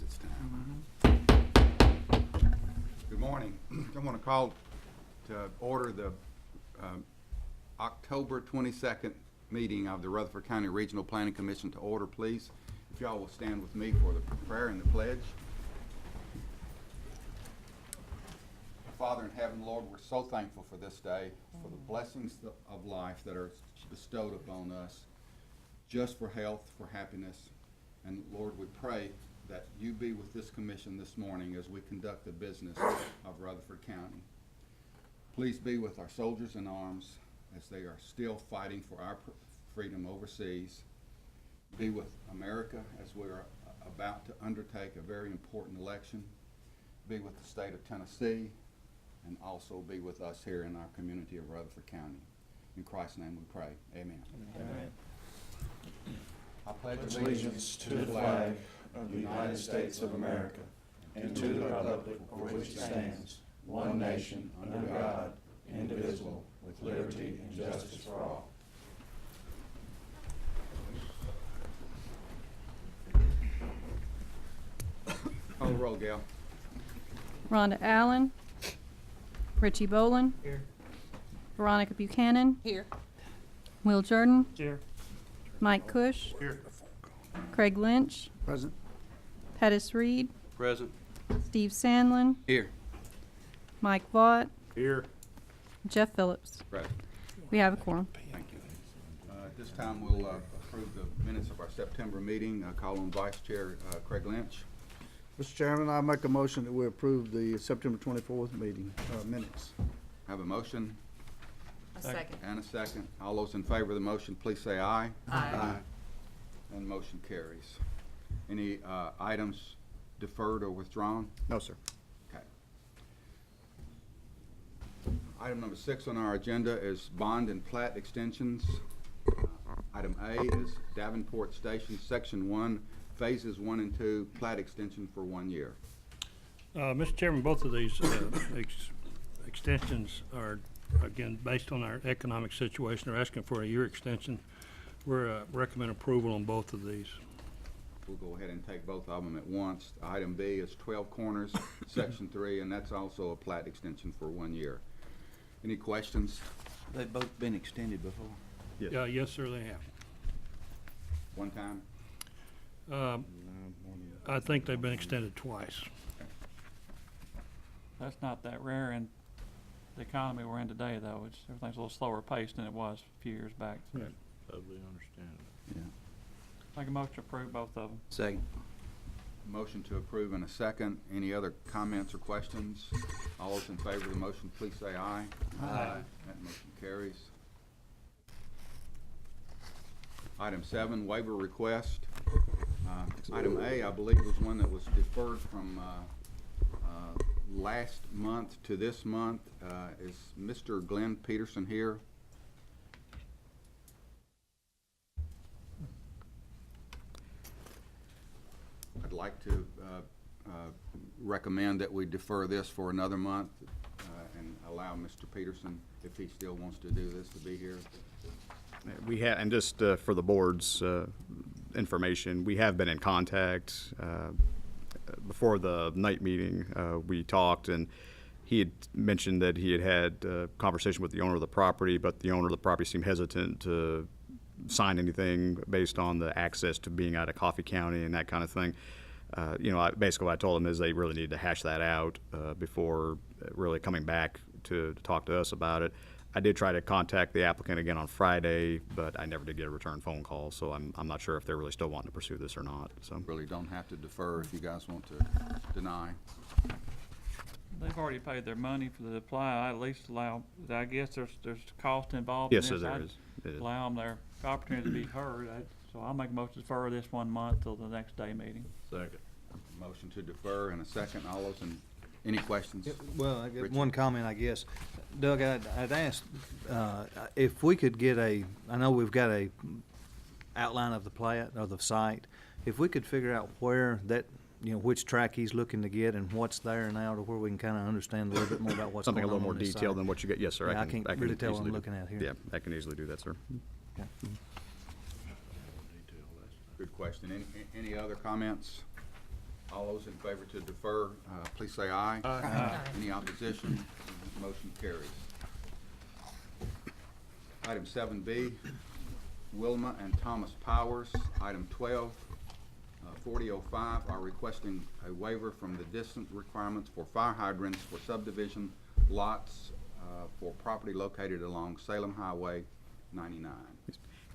it's time. Good morning. I want to call to order the October 22nd meeting of the Rutherford County Regional Planning Commission to order, please. If y'all will stand with me for the prayer and the pledge. Father in heaven, Lord, we're so thankful for this day, for the blessings of life that are bestowed upon us, just for health, for happiness. And Lord, we pray that you be with this commission this morning as we conduct the business of Rutherford County. Please be with our soldiers in arms as they are still fighting for our freedom overseas. Be with America as we are about to undertake a very important election. Be with the state of Tennessee, and also be with us here in our community of Rutherford County. In Christ's name we pray. Amen. Amen. I pledge Allegiance to the flag of the United States of America and to the republic for which it stands, one nation, under God, indivisible, with liberty and justice for all. Call the roll, Gail. Rhonda Allen. Richie Bolin. Here. Veronica Buchanan. Here. Will Jordan. Here. Mike Cush. Here. Craig Lynch. Present. Pettis Reed. Present. Steve Sandlin. Here. Mike Vaught. Here. Jeff Phillips. Present. We have a quorum. Thank you. At this time, we'll approve the minutes of our September meeting. Call on Vice Chair Craig Lynch. Mr. Chairman, I make a motion that we approve the September 24th meeting minutes. Have a motion A second. and a second. All those in favor of the motion, please say aye. Aye. And motion carries. Any items deferred or withdrawn? No, sir. Okay. Item number 6 on our agenda is bond and plat extensions. Item A is Davenport Station, Section 1, Phases 1 and 2, plat extension for 1 year. Mr. Chairman, both of these extensions are, again, based on our economic situation. They're asking for a year extension. We're recommend approval on both of these. We'll go ahead and take both of them at once. Item B is 12 Corners, Section 3, and that's also a plat extension for 1 year. Any questions? They've both been extended before. Yes. Yes, sir, they have. One time? I think they've been extended twice. That's not that rare in the economy we're in today, though. Everything's a little slower paced than it was a few years back. So Right. Totally understand. Yeah. make a motion to approve both of them. Second. Motion to approve in a second. Any other comments or questions? All those in favor of the motion, please say aye. Aye. That motion carries. Item 7, waiver request. Item A, I believe, was one that was deferred from last month to this month. Is Mr. Glenn Peterson here? I'd like to recommend that we defer this for another month and allow Mr. Peterson, if he still wants to do this, to be here. We have, and just for the board's information, we have been in contact. Before the night meeting, we talked, and he had mentioned that he had had a conversation with the owner of the property, but the owner of the property seemed hesitant to sign anything based on the access to being out of Coffee County and that kind of thing. Basically what I told him is they really need to hash that out before really coming back to talk to us about it. I did try to contact the applicant again on Friday, but I never did get a return phone call, so I'm not sure if they're really still wanting to pursue this or not. So Really don't have to defer if you guys want to deny. They've already paid their money for the apply. I at least allow, I guess there's cost involved in yes, this. sir, there I'd is. It is. Allow them their opportunity to be heard. So I'll make a motion to defer this 1 month till the next day meeting. Second. Motion to defer in a second. All those in, any questions? Well, I got Richard? one comment, I guess. Doug, I'd asked if we could get I know we've got a outline of the plat or the site. If we could figure out where that, which track he's looking to get and what's there now, to where we can kind of understand a little bit more about what's Something a going little on more this detailed site. than what you get. Yes, sir. Yeah, I can't really tell what I'm easily looking at here. Yeah, I can easily do that, sir. Good question. Any other comments? All those in favor to defer, please say aye. Aye. Any opposition? Motion carries. Item 7B, Wilma and Thomas Powers. Item 12, 4005 are requesting a waiver from the distance requirements for fire hydrants for subdivision lots for property located along Salem Highway 99.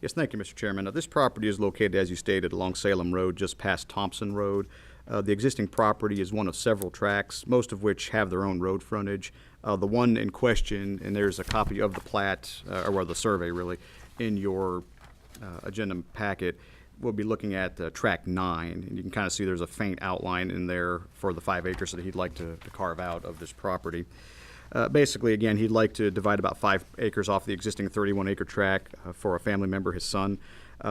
Yes, thank you, Mr. Chairman. This property is located, as you stated, along Salem Road, just past Thompson Road. The existing property is one of several tracks, most of which have their own road frontage. The one in question, and there's a copy of the plat, or the survey really, in your agenda packet, we'll be looking at track 9. And you can kind of see there's a faint outline in there for the 5 acres that he'd like to carve out of this property. Basically, again, he'd like to divide about 5 acres off the existing 31-acre tract for a family member, his son.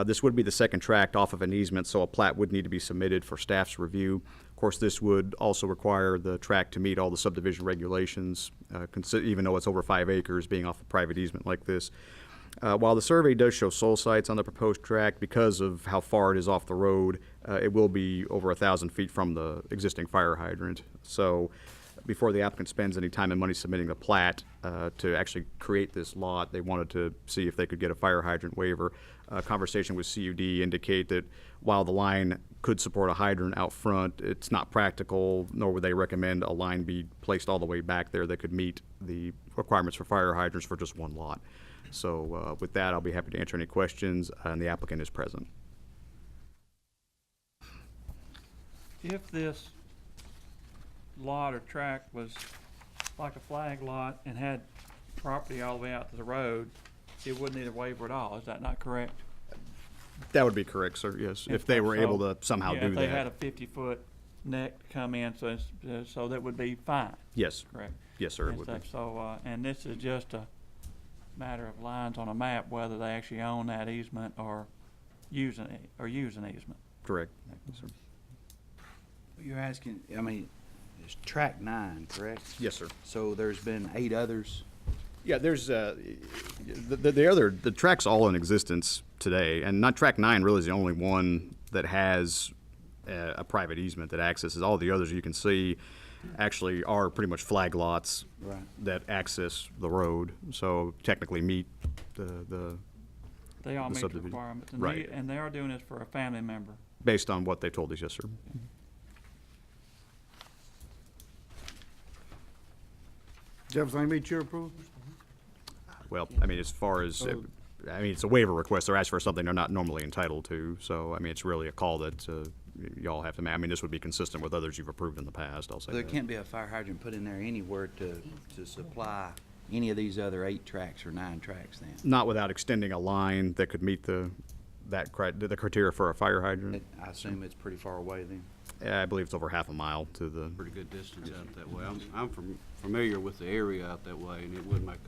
This would be the second tract off of an easement, so a plat would need to be submitted for staff's review. Of course, this would also require the tract to meet all the subdivision regulations, even though it's over 5 acres, being off a private easement like this. While the survey does show soil sites on the proposed tract, because of how far it is off the road, it will be over 1,000 feet from the existing fire hydrant. So before the applicant spends any time and money submitting the plat to actually create this lot, they wanted to see if they could get a fire hydrant waiver. Conversation with CUD indicate that while the line could support a hydrant out front, it's not practical, nor would they recommend a line be placed all the way back there that could meet the requirements for fire hydrants for just one lot. So with that, I'll be happy to answer any questions, and the applicant is present. If this lot or tract was like a flag lot and had property all the way out to the road, it wouldn't need a waiver at all. Is that not correct? That would be correct, sir, yes, if they were able to somehow Yeah, do if they had a that. 50-foot neck to come in, so that would be fine, Yes, correct? yes, sir, it And would be. stuff. So, and this is just a matter of lines on a map, whether they actually own that easement or use an easement. Correct. Yes, sir. You're asking, I mean, it's track 9, correct? Yes, sir. So there's been 8 others. Yeah, there's the track's all in existence today, and not track 9 really is the only one that has a private easement that accesses. All the others you can see actually are pretty much flag lots Right. that access the road, so technically meet the They all The meet the subdivision. requirements. Right. And they are doing this for a family member. based on what they told us. Yes, sir. Everything meet your approval? Well, I mean, as far as I mean, it's a waiver request. They're asking for something they're not normally entitled to. So, I mean, it's really a call that y'all have to make. I mean, this would be consistent with others you've approved in the past, I'll say There that. can't be a fire hydrant put in there anywhere to supply any of these other 8 tracks or 9 tracks then. Not without extending a line that could meet the criteria for a fire hydrant. I assume it's pretty far away then. I believe it's over half a mile to the, Pretty good distance out that way. I'm familiar with the area out that way, and it would make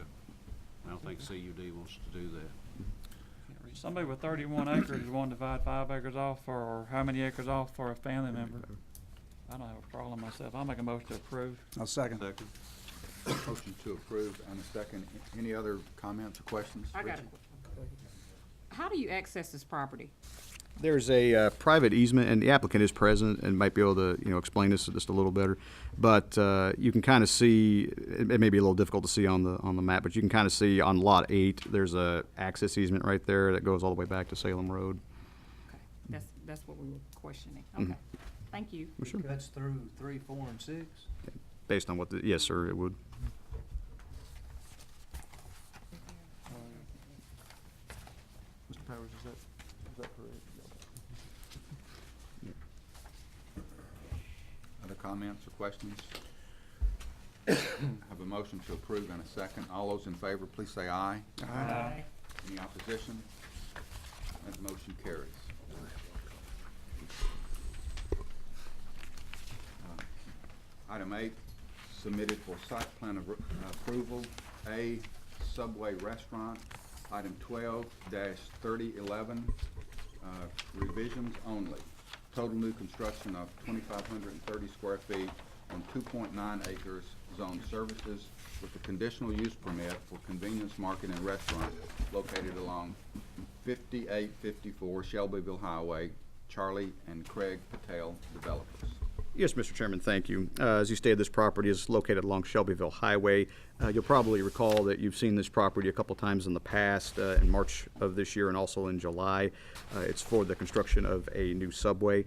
I don't think CUD wants to do that. Somebody with 31 acres is wanting to divide 5 acres off or how many acres off for a family member? I don't have a problem myself. I'll make a motion to approve. I'll second. Second. Motion to approve and a second. Any other comments or questions? I got Richard? it. How do you access this property? there's a private easement, and the applicant is present and might be able to, explain this just a little better. But you can kind of see, it may be a little difficult to see on the map, but you can kind of see on Lot 8, there's a access easement right there that goes all the way back to Salem Road. Okay, that's what we were questioning. Okay, thank you. Sure. Cuts through 3, 4, and 6. Based on what yes, sir, it would. Mr. Powers, is that correct? Other comments or questions? Have a motion to approve and a second. All those in favor, please say aye. Aye. Any opposition? That motion carries. Item 8, submitted for site plan approval, A Subway Restaurant. Item 12-3011, revisions only. Total new construction of 2,530 square feet on 2.9 acres, zone services with a conditional use permit for convenience market and restaurant located along 5854 Shelbyville Highway, Charlie and Craig Patel Developers. Yes, Mr. Chairman, thank you. As you stated, this property is located along Shelbyville Highway. You'll probably recall that you've seen this property a couple times in the past, in March of this year and also in July. It's for the construction of a new subway.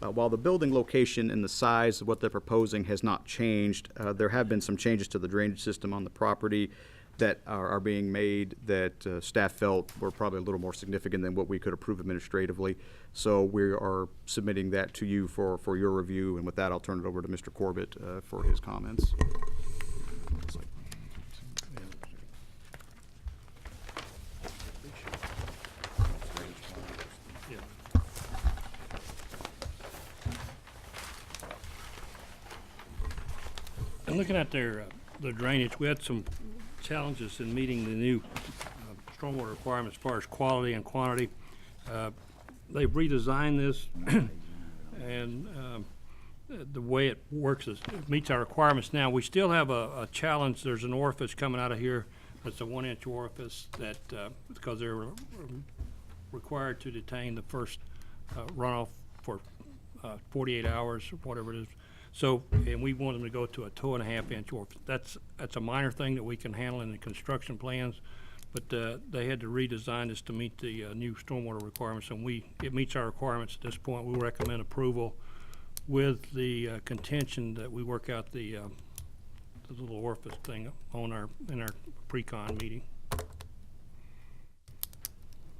While the building location and the size of what they're proposing has not changed, there have been some changes to the drainage system on the property that are being made that staff felt were probably a little more significant than what we could approve administratively. So we are submitting that to you for your review, and with that, I'll turn it over to Mr. Corbett for his comments. And looking at their drainage, we had some challenges in meeting the new stormwater requirements as far as quality and quantity. They've redesigned this, and the way it works is it meets our requirements now. We still have a challenge. There's an orifice coming out of here. It's a 1-inch orifice that, because they're required to detain the first runoff for 48 hours or whatever it is. So, and we want them to go to a 2.5-inch orifice. That's a minor thing that we can handle in the construction plans, but they had to redesign this to meet the new stormwater requirements, and it meets our requirements at this point. We recommend approval with the contention that we work out the little orifice thing in our pre-con meeting.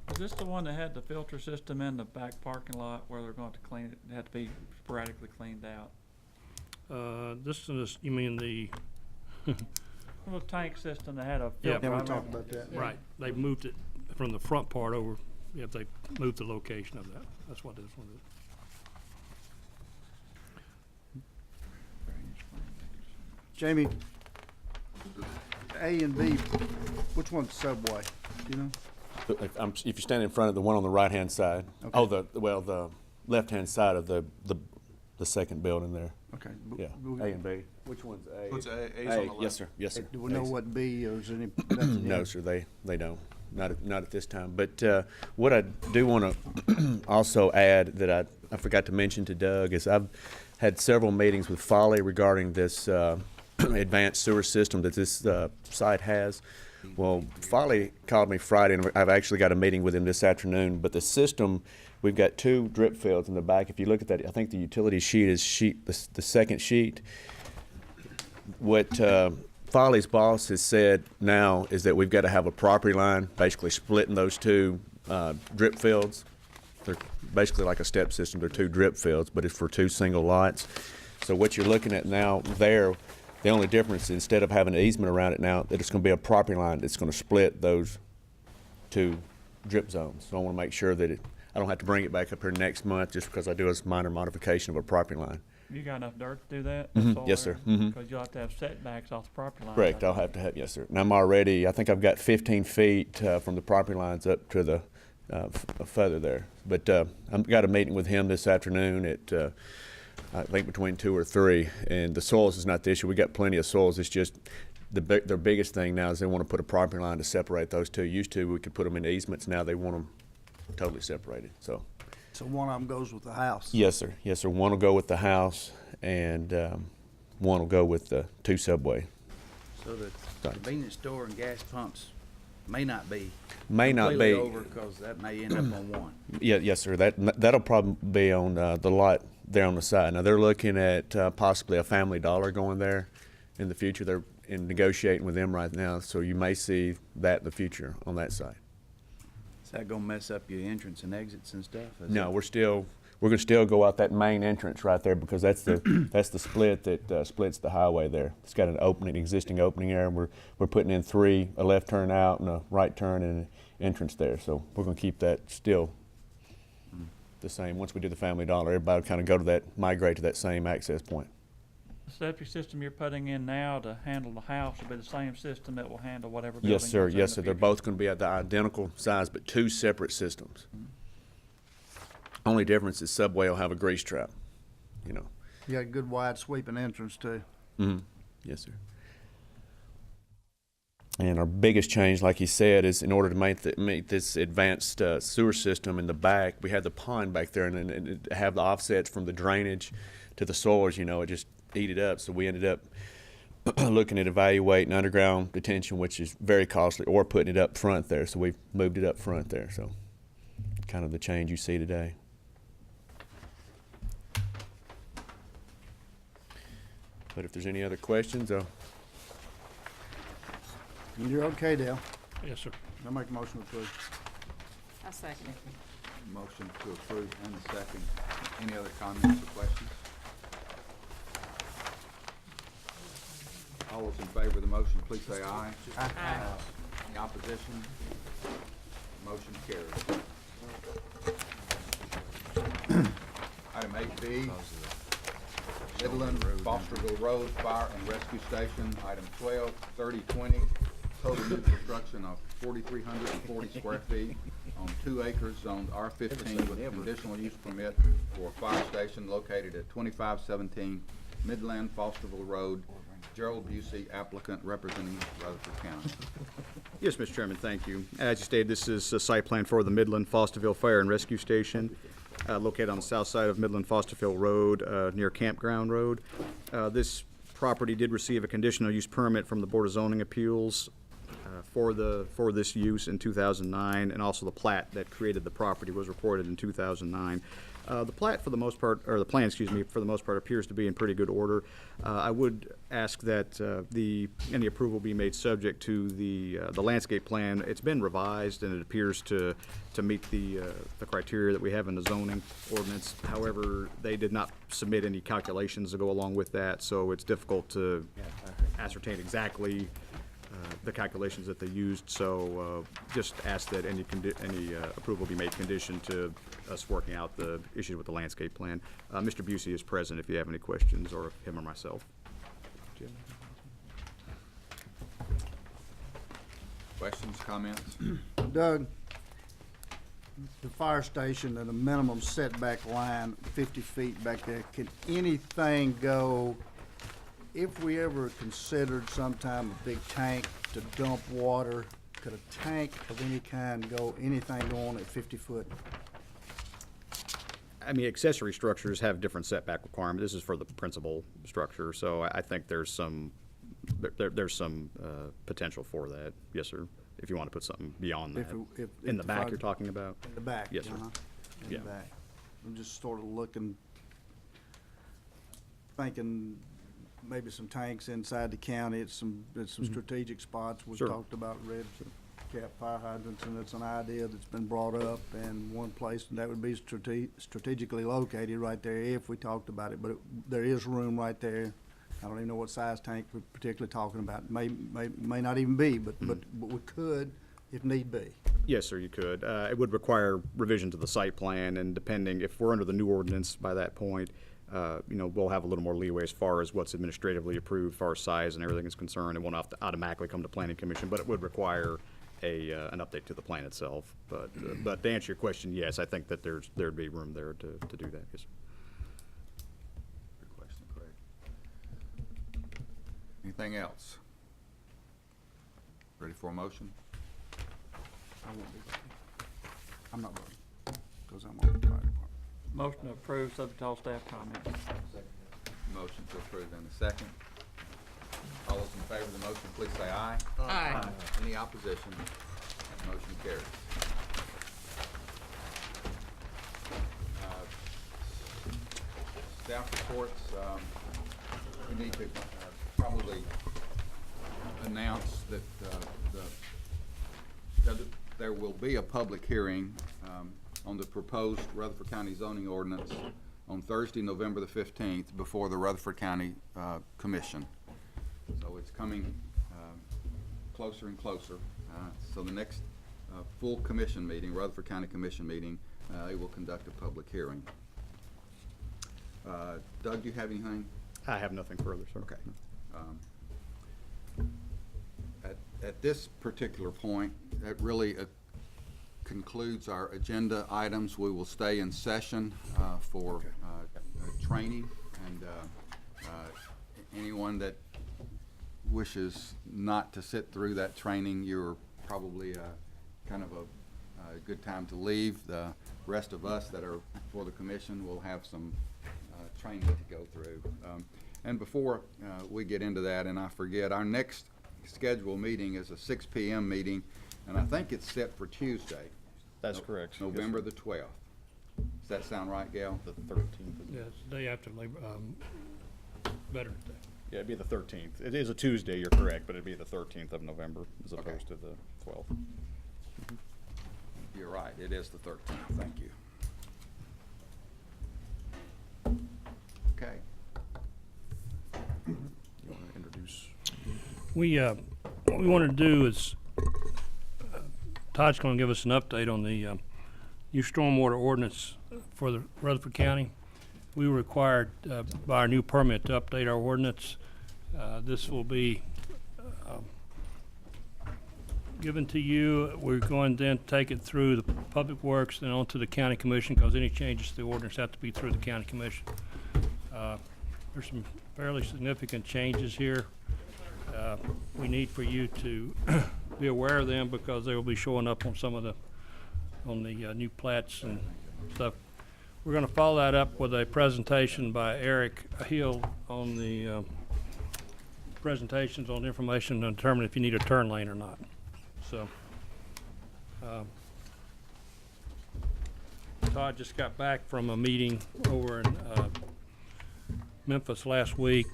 Is this the one that had the filter system in the back parking lot where they're going to clean it? It had to be sporadically cleaned out. This is, you mean the, Little tank system that had a Yeah. filter. Yeah, we I talked remember. about that. right, they moved it from the front part over, if they moved the location of that. That's what this one is. Jamie, A and B, which one's Subway? Do you know? If you stand in front of the one on the right-hand side, Okay. the left-hand side of the second building there. Okay. Yeah, A and B. Which one's A? What's A? A's on the left. Yes, sir. Yes, sir. Do we know A's. what B or is any? nothing No, yet? sir, they don't. Not at this time. But what I do want to also add that I forgot to mention to Doug is I've had several meetings with Folly regarding this advanced sewer system that this site has. Well, Folly called me Friday, and I've actually got a meeting with him this afternoon. But the system, we've got 2 drip fields in the back. If you look at that, I think the utility sheet is the second sheet. What Folly's boss has said now is that we've got to have a property line, basically splitting those 2 drip fields. They're basically like a step system. They're 2 drip fields, but it's for 2 single lots. So what you're looking at now there, the only difference, instead of having an easement around it now, that it's going to be a property line that's going to split those 2 drip zones. So I want to make sure that I don't have to bring it back up here next month just because I do a minor modification of a property line. You got enough dirt to do that? Yes, sir. Mhm. Because you'll have to have setbacks off the property line. Correct, I'll have to have, yes, sir. And I think I've got 15 feet from the property lines up to the further there. But I've got a meeting with him this afternoon at, I think between 2 or 3, and the soils is not the issue. We got plenty of soils. It's just their biggest thing now is they want to put a property line to separate those 2. Used to, we could put them in easements. Now they want them totally separated, so. So one of them goes with the house? Yes, sir. Yes, sir. One will go with the house, and one will go with the 2 subway. So the convenience store and gas pumps may not be May not completely be. over, because that may end up on one. Yeah, yes, sir. That'll probably be on the lot there on the side. Now they're looking at possibly a Family Dollar going there in the future. They're negotiating with them right now, so you may see that in the future on that side. Is that gonna mess up your entrance and exits and stuff? No, we're gonna still go out that main entrance right there because that's the split that splits the highway there. It's got an existing opening there, and we're putting in 3, a left turn out and a right turn and an entrance there. So we're gonna keep that still the same. Once we do the Family Dollar, everybody will kind of migrate to that same access point. The septic system you're putting in now to handle the house will be the same system that will handle whatever building Yes, sir. goes in Yes, the sir. They're future. both going to be at the identical size, but 2 separate systems. Only difference is Subway will have a grease trap, you know. You got a good wide sweeping entrance too. Mm-hmm. Yes, sir. And our biggest change, like he said, is in order to make this advanced sewer system in the back, we had the pond back there, and have the offsets from the drainage to the soils, it just eat it up. So we ended up looking at evaluating underground detention, which is very costly, or putting it up front there. So we've moved it up front there. So kind of the change you see today. But if there's any other questions, You're okay, Dale? Yes, sir. I make a motion to approve. I second it. Motion to approve and a second. Any other comments or questions? All those in favor of the motion, please say aye. Aye. Any opposition? Motion carries. Item 8B, Midland Fosterville Road Fire and Rescue Station. Item 12, 3020, total new construction of 4,340 square feet on 2 acres zoned R15 with conditional use permit for a fire station located at 2517 Midland Fosterville Road. Gerald Busey, applicant, representing Rutherford County. Yes, Mr. Chairman, thank you. As you stated, this is a site plan for the Midland Fosterville Fire and Rescue Station, located on the south side of Midland Fosterville Road, near Campground Road. This property did receive a conditional use permit from the Board of Zoning Appeals for this use in 2009, and also the plat that created the property was recorded in 2009. The plat, for the most part, or the plan, excuse me, for the most part, appears to be in pretty good order. I would ask that any approval be made subject to the landscape plan. It's been revised, and it appears to meet the criteria that we have in the zoning ordinance. However, they did not submit any calculations to go along with that, so it's difficult to ascertain exactly the calculations that they used. So just ask that any approval be made condition to us working out the issues with the landscape plan. Mr. Busey is present if you have any questions, or him or myself. Questions, comments? Doug, the fire station at a minimum setback line, 50 feet back there, can anything go, if we ever considered sometime a big tank to dump water, could a tank of any kind go, anything go on at 50 foot? I mean, accessory structures have different setback requirements. This is for the principal structure, so I think there's some potential for that. Yes, sir. If you want to put something beyond that. In the back, you're talking about? In the back? Yes, sir. In Yeah. the back. I'm just sort of looking, thinking maybe some tanks inside the county at some strategic spots. We've Sure. talked about red cap fire hydrants, and it's an idea that's been brought up, and one place that would be strategically located right there if we talked about it, but there is room right there. I don't even know what size tank we're particularly talking about. May not even be, but we could if need be. Yes, sir, you could. It would require revision to the site plan, and depending, if we're under the new ordinance by that point, we'll have a little more leeway as far as what's administratively approved, as far as size and everything is concerned. It won't have to automatically come to planning commission, but it would require an update to the plan itself. But to answer your question, yes, I think that there'd be room there to do that. Yes, sir. Good question, Craig. Anything else? Ready for a motion? I won't be voting. I'm not voting, because I'm on the fire department. Motion to approve, subject to all staff comments. Motion to approve in a second. All those in favor of the motion, please say aye. Aye. Any opposition? Motion carries. Staff reports, we need to probably announce that there will be a public hearing on the proposed Rutherford County zoning ordinance on Thursday, November the 15th, before the Rutherford County Commission. So it's coming closer and closer. So the next full commission meeting, Rutherford County Commission meeting, they will conduct a public hearing. Doug, do you have anything? I have nothing further, sir. Okay. At this particular point, that really concludes our agenda items. We will stay in session for training, and anyone that wishes not to sit through that training, you're probably kind of a good time to leave. The rest of us that are for the commission will have some training to go through. And before we get into that, and I forget, our next scheduled meeting is a 6 p.m. meeting, and I think it's set for Tuesday. That's correct. November the 12th. Does that sound right, Gail? The 13th. Yeah, it's the day after Labor, Veterans Day. Yeah, it'd be the 13th. It is a Tuesday, you're correct, but it'd be the 13th of November as Okay. opposed to the 12th. You're right, it is the 13th. Thank you. Okay. You want to introduce? What we want to do is, Todd's going to give us an update on the new stormwater ordinance for the Rutherford County. We were required by our new permit to update our ordinance. This will be given to you. We're going to then take it through the Public Works and on to the County Commission, because any changes to the ordinance have to be through the County Commission. There's some fairly significant changes here. We need for you to be aware of them because they will be showing up on some of the new plats and stuff. We're going to follow that up with a presentation by Eric Hill on the presentations on information to determine if you need a turn lane or not. So, Todd just got back from a meeting over in Memphis last week.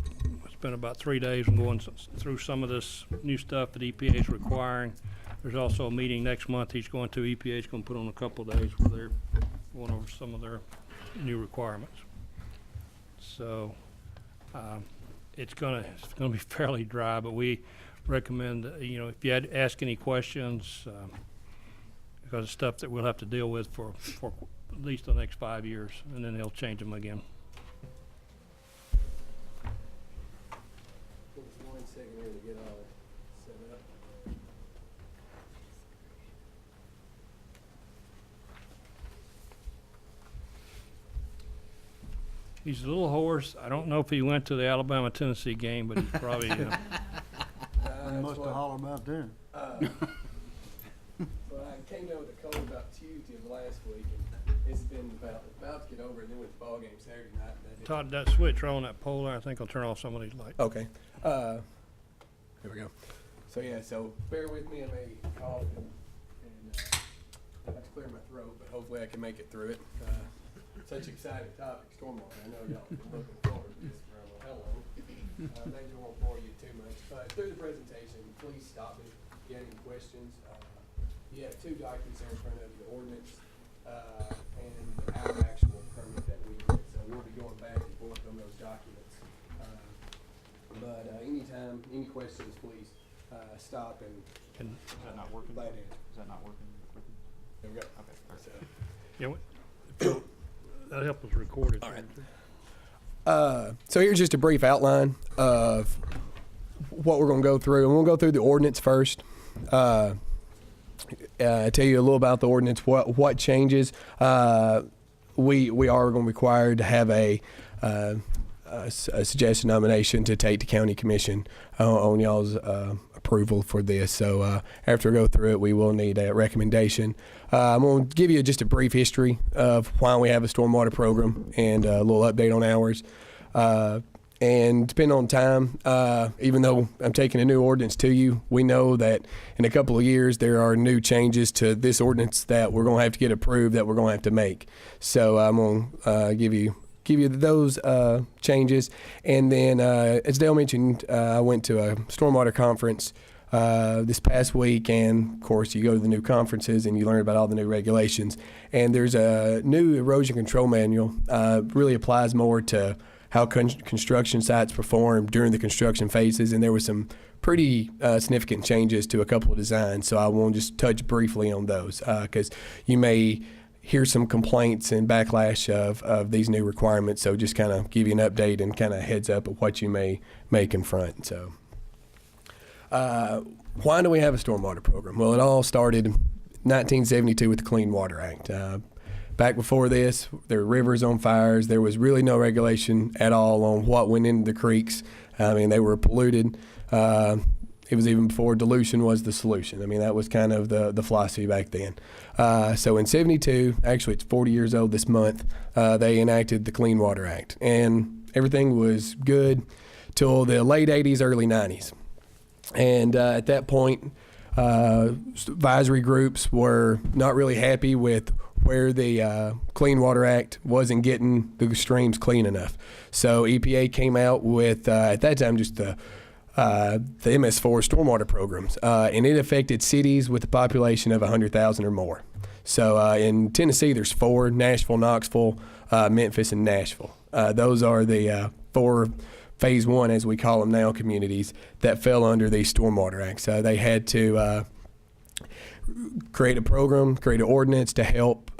Spent about 3 days going through some of this new stuff that EPA is requiring. There's also a meeting next month he's going to. EPA is going to put on a couple of days where they're going over some of their new requirements. So it's gonna be fairly dry, but we recommend if you had to ask any questions, because it's stuff that we'll have to deal with for at least the next 5 years, and then they'll change them again. He's a little hoarse. I don't know if he went to the Alabama-Tennessee game, but he's probably. You must have hollered about that. Well, I came down with a cold about Tuesday of last week, and it's been about to get over, and then with the ball game Saturday night. Todd, that switch on that pole there, I think I'll turn off some of these lights. Okay. Here we go. So yeah, so bear with me. I may cough and I have to clear my throat, but hopefully I can make it through it. Such an exciting topic, stormwater. I know y'all been looking forward to this for how long. Maybe I won't bore you too much, but through the presentation, please stop me if you have any questions. You have two documents there in front of you, the ordinance and our actual permit that we did. So we'll be going back and forth on those documents. But anytime, any questions, please stop and Is that not working? lay it in. Is that not working? There we go. Okay, perfect. So, That'll help us record it. All right. So here's just a brief outline of what we're going to go through. And we'll go through the ordinance first. Tell you a little about the ordinance, what changes. We are going to be required to have a suggested nomination to take to county commission on y'all's approval for this. So after we go through it, we will need a recommendation. I'm going to give you just a brief history of why we have a stormwater program and a little update on ours. And depending on time, even though I'm taking a new ordinance to you, we know that in a couple of years there are new changes to this ordinance that we're going to have to get approved that we're going to have to make. So I'm going to give you those changes. And then, as Dale mentioned, I went to a stormwater conference this past week, and of course you go to the new conferences and you learn about all the new regulations. And there's a new erosion control manual, really applies more to how construction sites perform during the construction phases, and there were some pretty significant changes to a couple of designs. So I want to just touch briefly on those because you may hear some complaints and backlash of these new requirements. So just kind of give you an update and kind of heads up of what you may confront. So why do we have a stormwater program? Well, it all started in 1972 with the Clean Water Act. Back before this, there were rivers on fires. There was really no regulation at all on what went into the creeks. I mean, they were polluted. It was even before dilution was the solution. I mean, that was kind of the philosophy back then. So in 72, actually it's 40 years old this month, they enacted the Clean Water Act. And everything was good till the late 80s, early 90s. And at that point, advisory groups were not really happy with where the Clean Water Act wasn't getting the streams clean enough. So EPA came out with, at that time, just the MS4 stormwater programs, and it affected cities with a population of 100,000 or more. So in Tennessee, there's 4: Nashville, Knoxville, Memphis, and Nashville. Those are the 4 Phase 1, as we call them now, communities that fell under the Stormwater Act. So they had to create a program, create an ordinance to help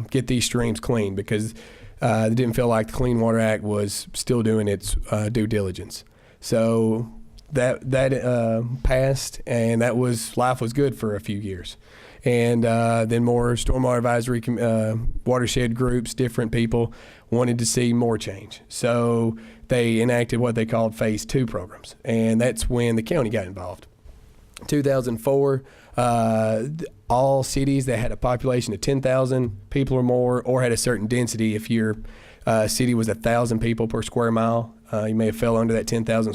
get these streams clean, because they didn't feel like the Clean Water Act was still doing its due diligence. So that passed, and life was good for a few years. And then more stormwater advisory watershed groups, different people wanted to see more change. So they enacted what they called Phase 2 programs, and that's when the county got involved. 2004, all cities that had a population of 10,000 people or more, or had a certain density, if your city was 1,000 people per square mile, you may have fell under that 10,000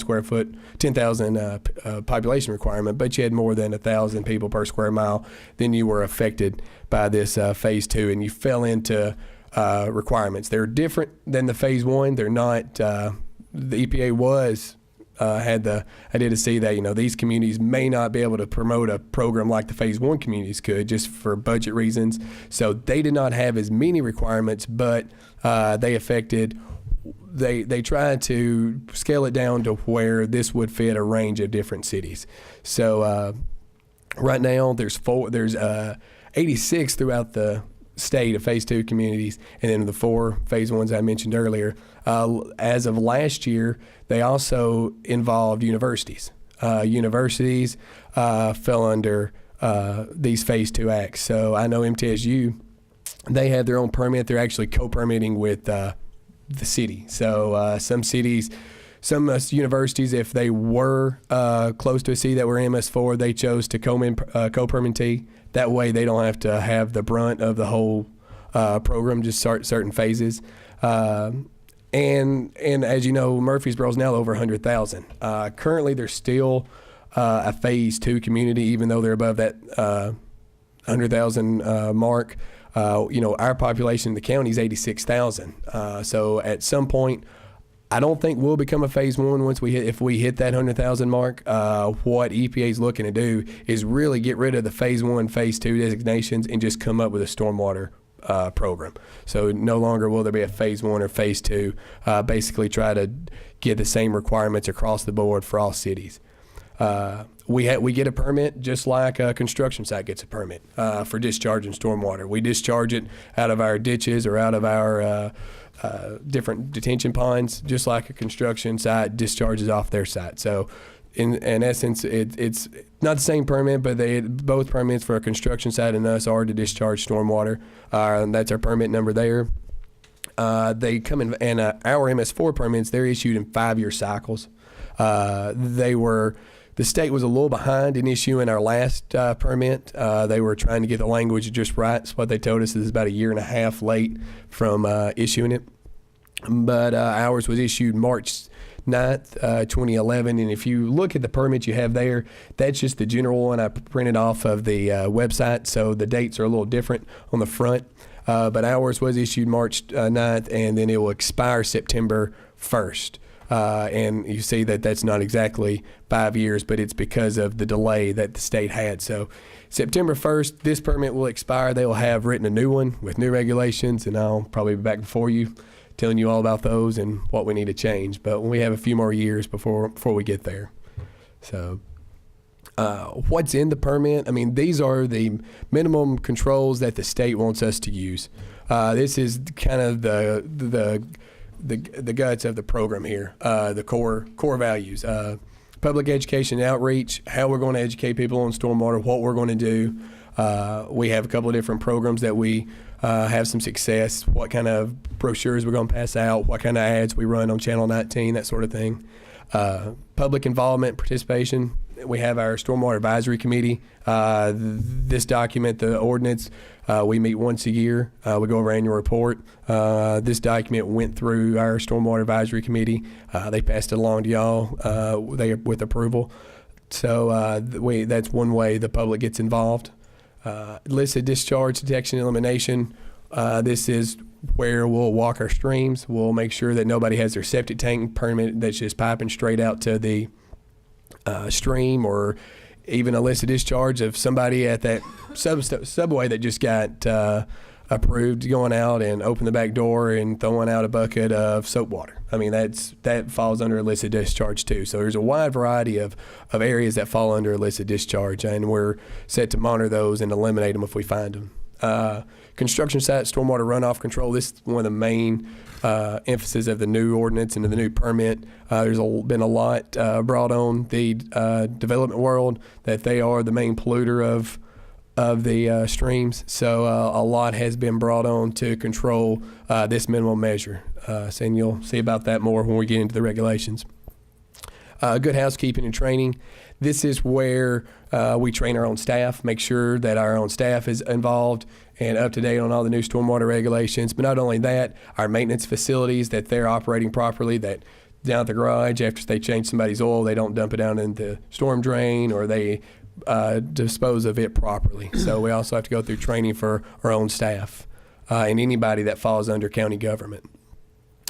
population requirement, but you had more than 1,000 people per square mile, then you were affected by this Phase 2, and you fell into requirements. They're different than the Phase 1. They're not, the EPA had the idea to see that, these communities may not be able to promote a program like the Phase 1 communities could, just for budget reasons. So they did not have as many requirements, but they tried to scale it down to where this would fit a range of different cities. So right now there's 86 throughout the state of Phase 2 communities, and then the 4 Phase 1s I mentioned earlier. As of last year, they also involved universities. Universities fell under these Phase 2 acts. So I know MTSU, they have their own permit. They're actually co-permitting with the city. So some cities, some universities, if they were close to a city that were MS4, they chose to co-permittee. That way they don't have to have the brunt of the whole program, just certain phases. And as you know, Murfreesboro is now over 100,000. Currently, there's still a Phase 2 community, even though they're above that 100,000 mark. Our population in the county is 86,000. So at some point, I don't think we'll become a Phase 1 if we hit that 100,000 mark. What EPA is looking to do is really get rid of the Phase 1, Phase 2 designations and just come up with a stormwater program. So no longer will there be a Phase 1 or Phase 2. Basically try to get the same requirements across the board for all cities. We get a permit just like a construction site gets a permit for discharging stormwater. We discharge it out of our ditches or out of our different detention ponds, just like a construction site discharges off their site. So in essence, it's not the same permit, but both permits for a construction site and us are to discharge stormwater. That's our permit number there. They come in, and our MS4 permits, they're issued in 5-year cycles. The state was a little behind in issuing our last permit. They were trying to get the language just right. So what they told us is about 1.5 years late from issuing it. But ours was issued March 9th, 2011. And if you look at the permit you have there, that's just the general one I printed off of the website. So the dates are a little different on the front. But ours was issued March 9th, and then it will expire September 1st. And you see that that's not exactly 5 years, but it's because of the delay that the state had. So September 1st, this permit will expire. They will have written a new one with new regulations, and I'll probably be back before you telling you all about those and what we need to change. But we have a few more years before we get there. So what's in the permit? I mean, these are the minimum controls that the state wants us to use. This is kind of the guts of the program here, the core values. Public education and outreach, how we're going to educate people on stormwater, what we're going to do. We have a couple of different programs that we have some success, what kind of brochures we're going to pass out, what kind of ads we run on Channel 19, that sort of thing. Public involvement, participation. We have our Stormwater Advisory Committee. This document, the ordinance, we meet once a year. We go over annual report. This document went through our Stormwater Advisory Committee. They passed it along to y'all with approval. So that's one way the public gets involved. Illicit discharge detection and elimination. This is where we'll walk our streams. We'll make sure that nobody has their septic tank permit that's just piping straight out to the stream, or even illicit discharge of somebody at that subway that just got approved going out and open the back door and throwing out a bucket of soap water. I mean, that falls under illicit discharge too. So there's a wide variety of areas that fall under illicit discharge, and we're set to monitor those and eliminate them if we find them. Construction site stormwater runoff control. This is one of the main emphasis of the new ordinance and of the new permit. There's been a lot brought on the development world that they are the main polluter of the streams. So a lot has been brought on to control this minimum measure. And you'll see about that more when we get into the regulations. Good housekeeping and training. This is where we train our own staff, make sure that our own staff is involved and up to date on all the new stormwater regulations. But not only that, our maintenance facilities, that they're operating properly, that down at the garage, after they change somebody's oil, they don't dump it down in the storm drain, or they dispose of it properly. So we also have to go through training for our own staff and anybody that falls under county government.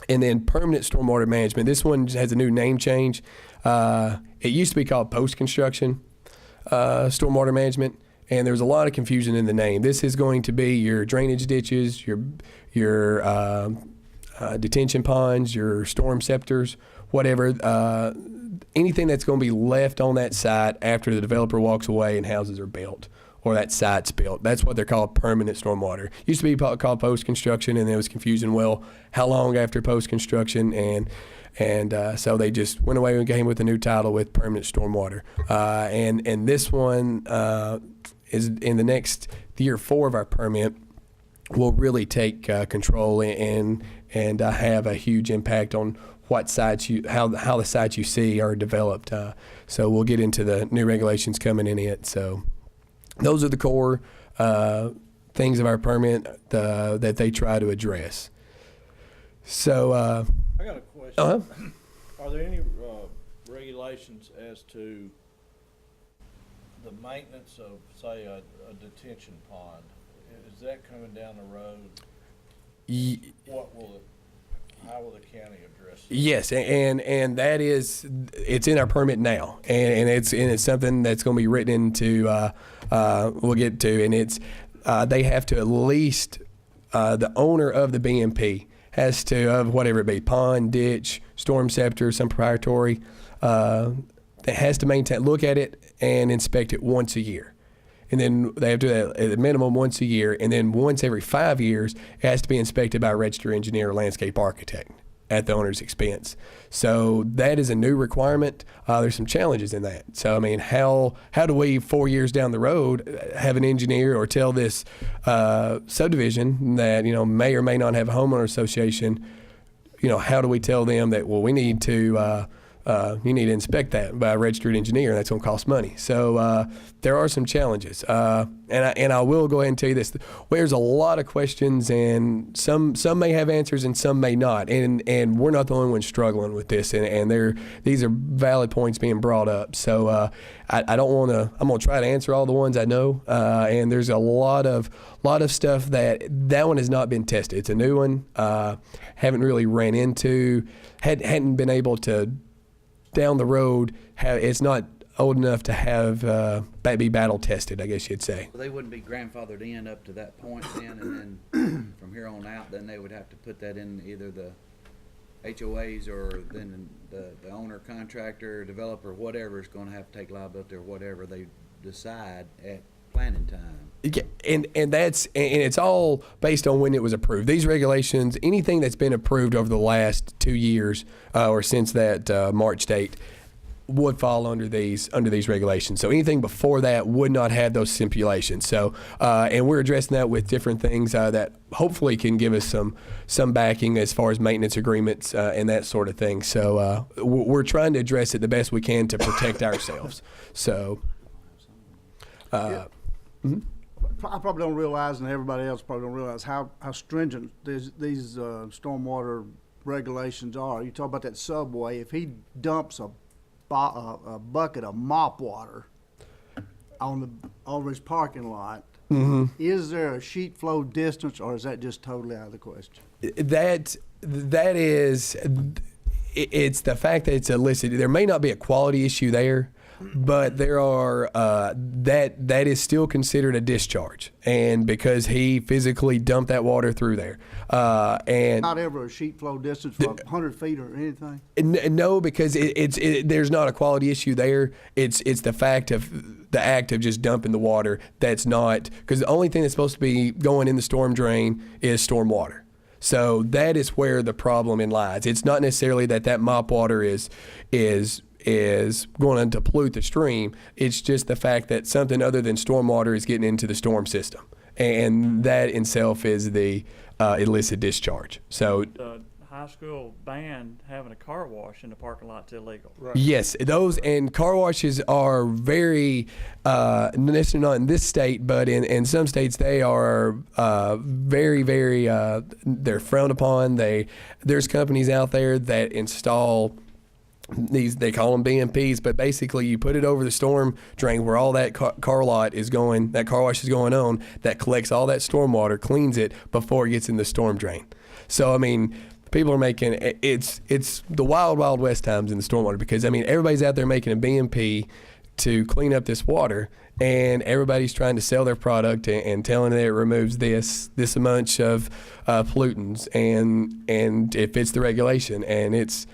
And then permanent stormwater management. This one has a new name change. It used to be called post-construction stormwater management, and there's a lot of confusion in the name. This is going to be your drainage ditches, your detention ponds, your storm scepters, whatever. Anything that's going to be left on that site after the developer walks away and houses are built, or that site's built. That's what they're called, permanent stormwater. Used to be called post-construction, and there was confusion. Well, how long after post-construction? And so they just went away and came with a new title with permanent stormwater. And this one is in the next year 4 of our permit will really take control and have a huge impact on what sites how the sites you see are developed. So we'll get into the new regulations coming in it. So those are the core things of our permit that they try to address. So I got a question. Are there any regulations as to the maintenance of, say, a detention pond? Is that coming down the road? How will the county address it? Yes, and that is, it's in our permit now, and it's something that's going to be written into. We'll get to, and it's they have to at least the owner of the BMP has to, of whatever it be, pond, ditch, storm scepter, some proprietary, that has to maintain, look at it and inspect it once a year. And then they have to do that at a minimum once a year, and then once every 5 years, it has to be inspected by a registered engineer or landscape architect at the owner's expense. So that is a new requirement. There's some challenges in that. So, I mean, how do we 4 years down the road have an engineer or tell this subdivision that, may or may not have a homeowner association, how do we tell them that, well, we need to, you need to inspect that by a registered engineer, and that's going to cost money. So there are some challenges, and I will go ahead and tell you this: there's a lot of questions, and some may have answers, and some may not. And we're not the only ones struggling with this, and these are valid points being brought up. So I don't want to. I'm going to try to answer all the ones I know, and there's a lot of stuff that one has not been tested. It's a new one. Haven't really ran into. Hadn't been able to. Down the road, it's not old enough to have be battle tested, I guess you'd say. Well, they wouldn't be grandfathered in up to that point then, and then from here on out, then they would have to put that in either the HOAs or then the owner, contractor, developer, whatever is going to have to take liability or whatever they decide at planning time. Yeah, and it's all based on when it was approved. These regulations, anything that's been approved over the last 2 years or since that March date, would fall under these regulations. So anything before that would not have those stipulations. So and we're addressing that with different things that hopefully can give us some backing as far as maintenance agreements and that sort of thing. So we're trying to address it the best we can to protect ourselves. So. Mhm. I probably don't realize, and everybody else probably don't realize how stringent these stormwater regulations are. You talk about that subway. If he dumps a bucket of mop water over his parking lot, is there a sheet flow distance, or is that just totally out of the question? That is, it's the fact that it's illicit. There may not be a quality issue there, but there are that is still considered a discharge, and because he physically dumped that water through there, and Not ever a sheet flow distance for 100 feet or anything? no, because there's not a quality issue there. It's the act of just dumping the water. That's not, because the only thing that's supposed to be going in the storm drain is storm water. So that is where the problem lies. It's not necessarily that mop water is going to pollute the stream. It's just the fact that something other than stormwater is getting into the storm system, and that in itself is the illicit discharge. So The high school band having a car wash in the parking lot's illegal. yes, those and car washes are very necessarily not in this state, but in some states they are very, very they're frowned upon. There's companies out there that install these, they call them BMPs, but basically you put it over the storm drain where all that car lot is going, that car wash is going on, that collects all that storm water, cleans it before it gets in the storm drain. So, I mean, people are making, it's the wild, wild west times in the stormwater, because, I mean, everybody's out there making a BMP to clean up this water, and everybody's trying to sell their product and telling that it removes this much of pollutants, and it fits the regulation, and it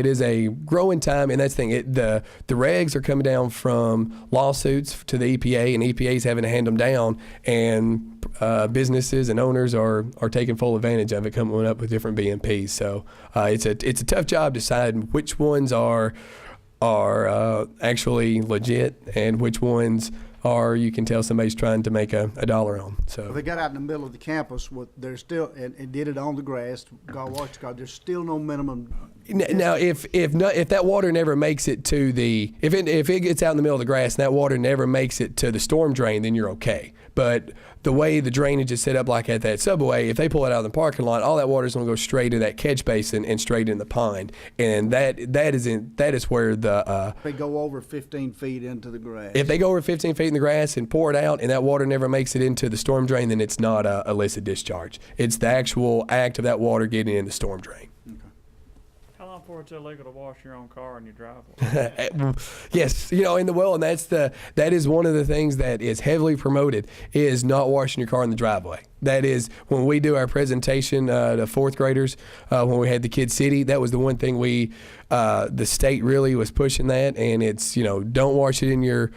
is a growing time, and that's the thing. The regs are coming down from lawsuits to the EPA, and EPA's having to hand them down, and businesses and owners are taking full advantage of it, coming up with different BMPs. So it's a tough job deciding which ones are actually legit and which ones are, you can tell somebody's trying to make a dollar on. So If they got out in the middle of the campus, there's still, and did it on the grass, got washed, there's still no minimum. now, if that water never makes it to the, if it gets out in the middle of the grass and that water never makes it to the storm drain, then you're okay. But the way the drainage is set up, like at that subway, if they pull it out of the parking lot, all that water is going to go straight to that catch basin and straight in the pond, and that is where the They go over 15 feet into the grass. if they go over 15 feet in the grass and pour it out, and that water never makes it into the storm drain, then it's not a illicit discharge. It's the actual act of that water getting in the storm drain. How long before it's illegal to wash your own car in your driveway? Yes, and that is one of the things that is heavily promoted, is not washing your car in the driveway. That is, when we do our presentation to fourth graders, when we had the Kid City, that was the one thing the state really was pushing that, and it's, don't wash it in your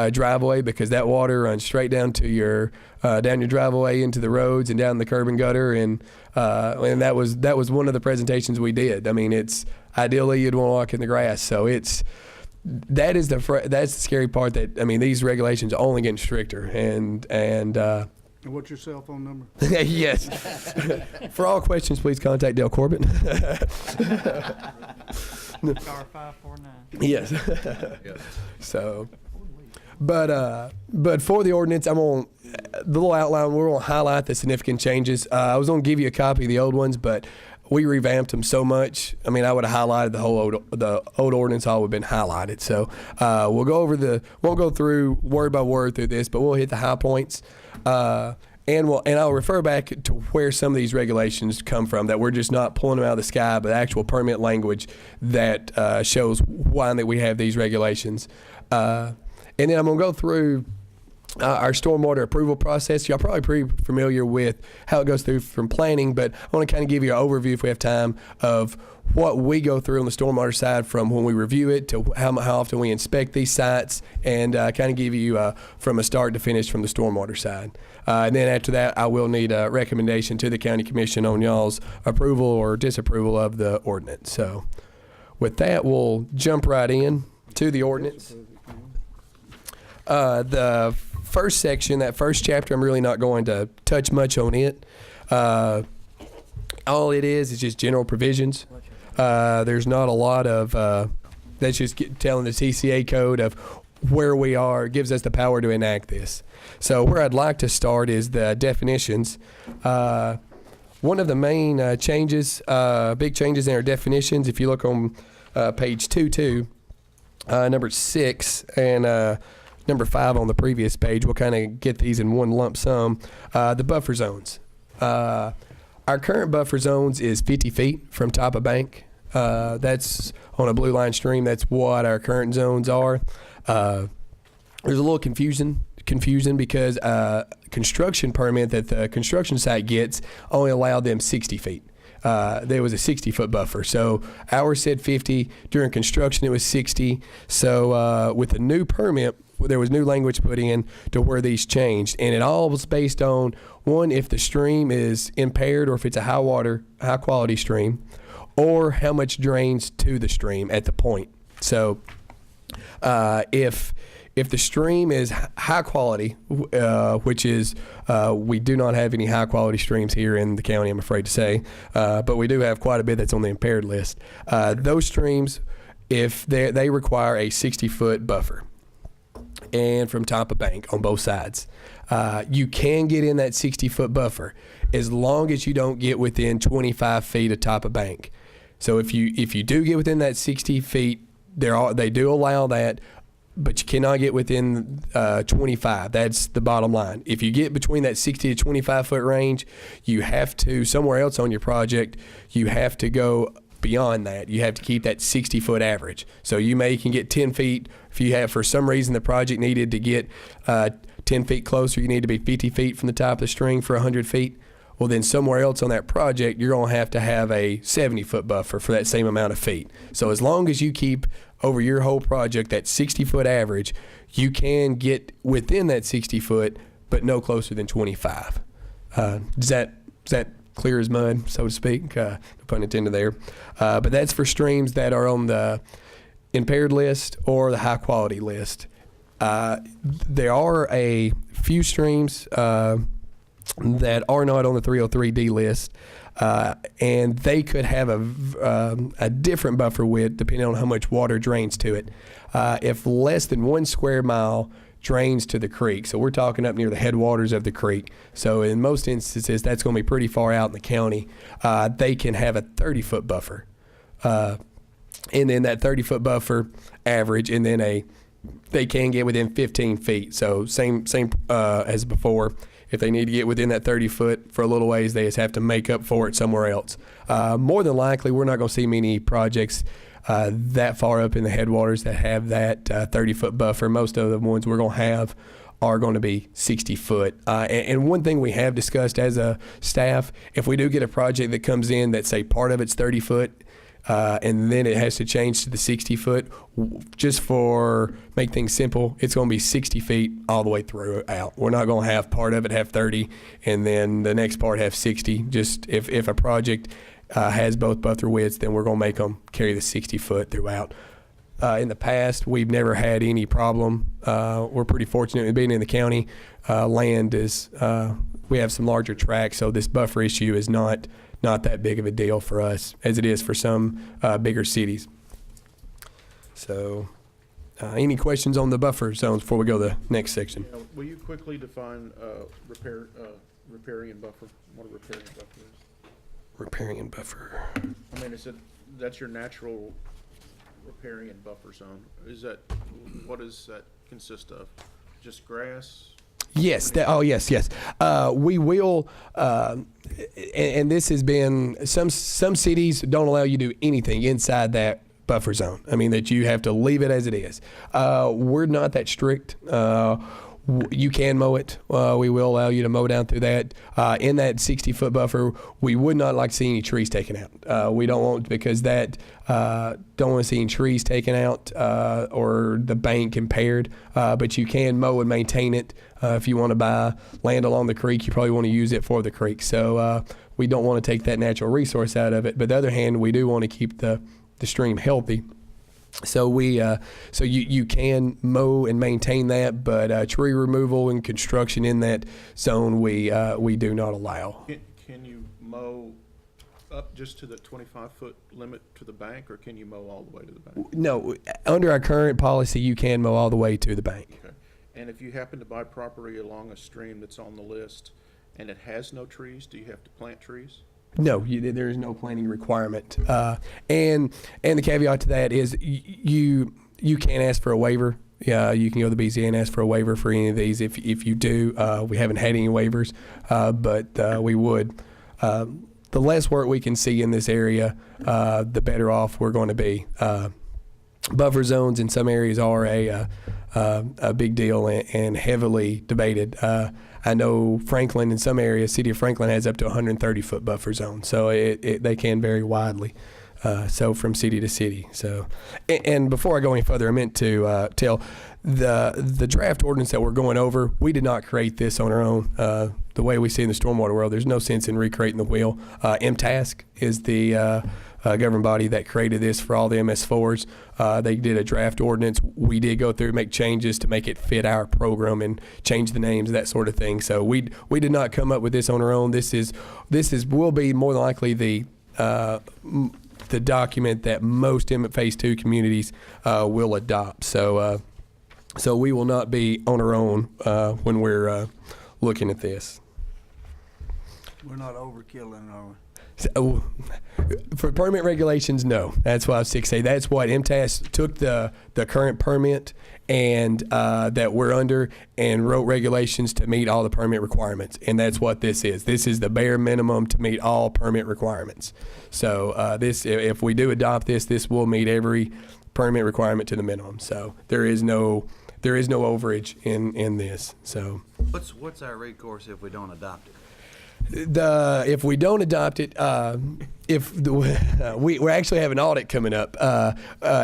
driveway, because that water runs straight down to down your driveway into the roads and down the curb and gutter, and that was one of the presentations we did. I mean, it's ideally you'd want to walk in the grass, so that's the scary part. That, I mean, these regulations are only getting stricter, and And what's your cell phone number? yes. For all questions, please contact Dale Corbett. Car 549. Yes. So, but for the ordinance, I'm on the little outline. We're going to highlight the significant changes. I was going to give you a copy of the old ones, but we revamped them so much. I mean, I would have highlighted the old ordinance. All would have been highlighted. So we'll go over won't go through word by word through this, but we'll hit the high points. And I'll refer back to where some of these regulations come from, that we're just not pulling them out of the sky, but actual permanent language that shows why that we have these regulations. And then I'm going to go through our stormwater approval process. Y'all probably pretty familiar with how it goes through from planning, but I want to kind of give you an overview, if we have time, of what we go through on the stormwater side, from when we review it to how often we inspect these sites, and kind of give you from a start to finish from the stormwater side. And then after that, I will need a recommendation to the county commission on y'all's approval or disapproval of the ordinance. So with that, we'll jump right in to the ordinance. The first section, that first chapter, I'm really not going to touch much on it. All it is just general provisions. There's not a lot of, that's just telling the TCA code of where we are. It gives us the power to enact this. So where I'd like to start is the definitions. One of the main changes, big changes in our definitions, if you look on page 2.2, number 6, and number 5 on the previous page, we'll kind of get these in one lump sum. The buffer zones. Our current buffer zones is 50 feet from top of bank. That's on a blue line stream. That's what our current zones are. There's a little confusion because construction permit that the construction site gets only allowed them 60 feet. There was a 60-foot buffer. So ours said 50. During construction, it was 60. So with the new permit, there was new language put in to where these changed. And it all was based on, one, if the stream is impaired or if it's a high quality stream, or how much drains to the stream at the point. So if the stream is high quality, which is we do not have any high quality streams here in the county, I'm afraid to say, but we do have quite a bit that's on the impaired list. Those streams, if they require a 60-foot buffer, and from top of bank on both sides, you can get in that 60-foot buffer as long as you don't get within 25 feet of top of bank. So if you do get within that 60 feet, they do allow that, but you cannot get within 25. That's the bottom line. If you get between that 60 to 25 foot range, you have to, somewhere else on your project, you have to go beyond that. You have to keep that 60-foot average. So you can get 10 feet. If you have, for some reason, the project needed to get 10 feet closer, you need to be 50 feet from the top of the string for 100 feet. Well, then somewhere else on that project, you're going to have a 70-foot buffer for that same amount of feet. So as long as you keep over your whole project that 60-foot average, you can get within that 60-foot, but no closer than 25. Is that clear as mud, so to speak? No pun intended there. But that's for streams that are on the impaired list or the high quality list. There are a few streams that are not on the 303D list, and they could have a different buffer width depending on how much water drains to it. If less than 1 square mile drains to the creek, so we're talking up near the headwaters of the creek, so in most instances that's going to be pretty far out in the county, they can have a 30-foot buffer. And then that 30-foot buffer average, and then they can get within 15 feet. So same as before. If they need to get within that 30-foot for a little ways, they just have to make up for it somewhere else. More than likely, we're not going to see many projects that far up in the headwaters that have that 30-foot buffer. Most of the ones we're going to have are going to be 60-foot. And one thing we have discussed as a staff, if we do get a project that comes in that, say, part of it's 30-foot, and then it has to change to the 60-foot, just for make things simple, it's going to be 60 feet all the way throughout. We're not going to have part of it have 30 and then the next part have 60. Just if a project has both buffer widths, then we're going to make them carry the 60-foot throughout. In the past, we've never had any problem. We're pretty fortunate in being in the county. Land is, we have some larger tracts, so this buffer issue is not that big of a deal for us as it is for some bigger cities. So any questions on the buffer zones before we go to the next section? Yeah, will you quickly define riparian buffer? What a riparian buffer is? Riparian buffer. I mean, that's your natural riparian buffer zone. What does that consist of? Just grass? Yes. Yes. We will, and this has been, some cities don't allow you to do anything inside that buffer zone. I mean, that you have to leave it as it is. We're not that strict. You can mow it. We will allow you to mow down through that. In that 60-foot buffer, we would not like to see any trees taken out. We don't want, because don't want to see any trees taken out or the bank impaired. But you can mow and maintain it. If you want to buy land along the creek, you probably want to use it for the creek. So we don't want to take that natural resource out of it. But on the other hand, we do want to keep the the stream healthy. So so you can mow and maintain that, but tree removal and construction in that zone we do not allow. Can you mow up just to the 25-foot limit to the bank, or can you mow all the way to the bank? No, under our current policy, you can mow all the way to the bank. Okay. And if you happen to buy property along a stream that's on the list and it has no trees, do you have to plant trees? No, there is no planting requirement. And the caveat to that is you can ask for a waiver. Yeah, you can go to the BZA and ask for a waiver for any of these. If you do, we haven't had any waivers, but we would. The less work we can see in this area, the better off we're going to be. Buffer zones in some areas are a big deal and heavily debated. I know Franklin, in some areas, City of Franklin has up to 130-foot buffer zone, so they can vary widely. So from city to city. So, and before I go any further, I meant to tell the draft ordinance that we're going over. We did not create this on our own. The way we see in the stormwater world, there's no sense in recreating the wheel. MTask is the governing body that created this for all the MS4s. They did a draft ordinance. We did go through and make changes to make it fit our program and change the names, that sort of thing. So we did not come up with this on our own. This will be more than likely the document that most Phase 2 communities will adopt. So we will not be on our own when we're looking at this. We're not overkilling, are we? So, for permit regulations, no. That's why I was 6A. That's what MTAS took the current permit and that we're under and wrote regulations to meet all the permit requirements. And that's what this is. This is the bare minimum to meet all permit requirements. So if we do adopt this will meet every permit requirement to the minimum. So there is no overage in this. So What's our recourse if we don't adopt it? If we don't adopt it, we actually have an audit coming up. About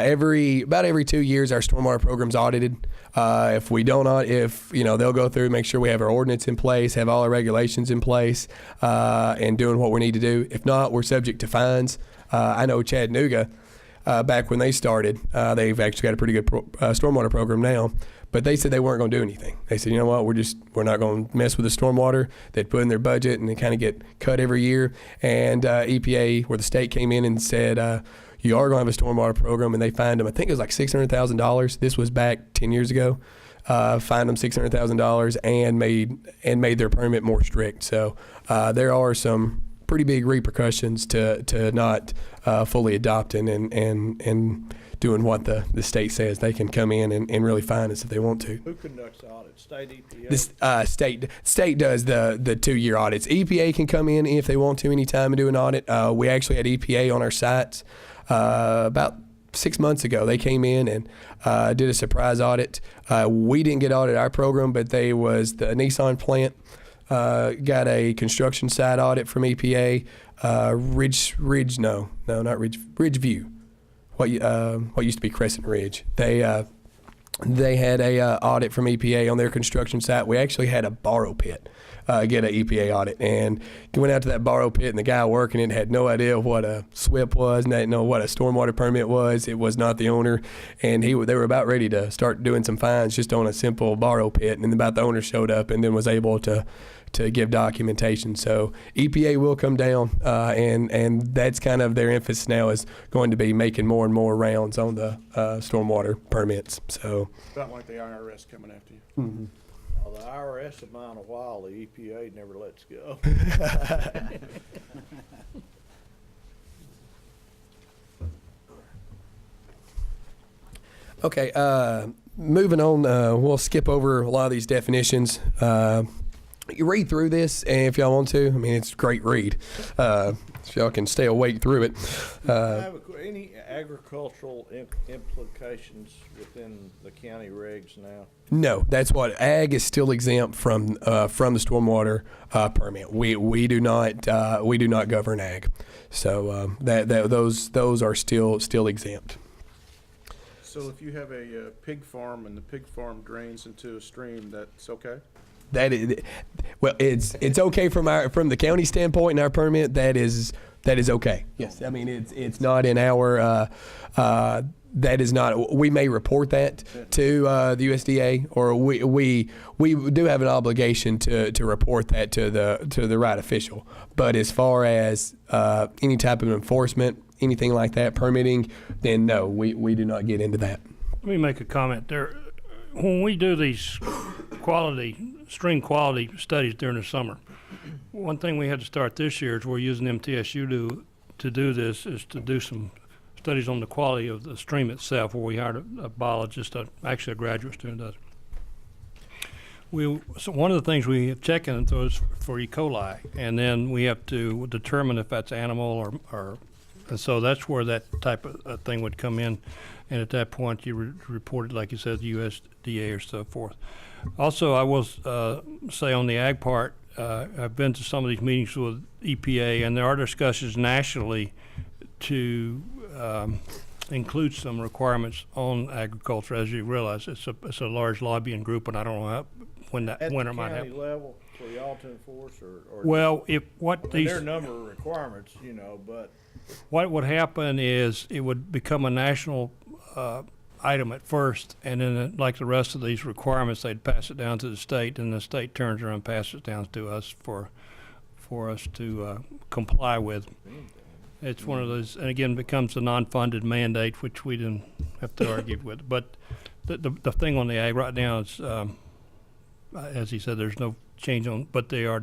every 2 years, our stormwater program's audited. If we don't they'll go through, make sure we have our ordinance in place, have all our regulations in place, and doing what we need to do. If not, we're subject to fines. I know Chattanooga, back when they started, they've actually got a pretty good stormwater program now. But they said they weren't going to do anything. They said, you know what, we're not going to mess with the stormwater. They'd put in their budget and they kind of get cut every year. And EPA, where the state came in and said, you are going to have a stormwater program, and they fined them, I think it was like $600,000. This was back 10 years ago. Fined them $600,000 and made their permit more strict. So there are some pretty big repercussions to not fully adopting and doing what the state says. They can come in and really fine us if they want to. Who conducts the audit? State EPA? This state does the 2-year audits. EPA can come in if they want to anytime and do an audit. We actually had EPA on our sites about 6 months ago. They came in and did a surprise audit. We didn't get audited our program, but the Nissan plant got a construction site audit from EPA. Ridgeview. What used to be Crescent Ridge. They had a audit from EPA on their construction site. We actually had a borrow pit get an EPA audit, and went out to that borrow pit, and the guy working it had no idea what a SWIP was, and didn't know what a stormwater permit was. It was not the owner, and they were about ready to start doing some fines just on a simple borrow pit, and then about the owner showed up and then was able to give documentation. So EPA will come down, and that's kind of their emphasis now, is going to be making more and more rounds on the stormwater permits. So Not like the IRS coming after you. mm-hmm. Well, the IRS amount of while, the EPA never lets go. Okay, moving on, we'll skip over a lot of these definitions. You read through this, and if y'all want to, I mean, it's a great read. So y'all can stay awake through it. Any agricultural implications within the county regs now? No, that's what ag is still exempt from the stormwater permit. We do not govern ag, so those are still exempt. So if you have a pig farm and the pig farm drains into a stream, that's okay? That is, well, it's okay from the county standpoint in our permit. That is That is okay. Yes, I mean, it's not in our, that is not, we may report that to the USDA, or we do have an obligation to report that to the right official. But as far as any type of enforcement, anything like that, permitting, then no, we do not get into that. Let me make a comment there. When we do these stream quality studies during the summer, one thing we had to start this year is we're using MTSU to do this, is to do some studies on the quality of the stream itself, where we hired a biologist, actually a graduate student does it. So one of the things we check in is for E. coli, and then we have to determine if that's animal or and so that's where that type of thing would come in, and at that point you report it, like you said, USDA or so forth. Also, I will say on the ag part, I've been to some of these meetings with EPA, and there are discussions nationally to include some requirements on agriculture. As you realize, it's a large lobbying group, and I don't know when that winter might happen. At the county level for y'all to enforce, or well, if what these there are a number of requirements, but what would happen is it would become a national item at first, and then like the rest of these requirements, they'd pass it down to the state, and the state turns around and passes it down to us for us to comply with. It's one of those, and again, becomes a non-funded mandate, which we didn't have to argue with. But the thing on the ag right now is, as he said, there's no change on, but they are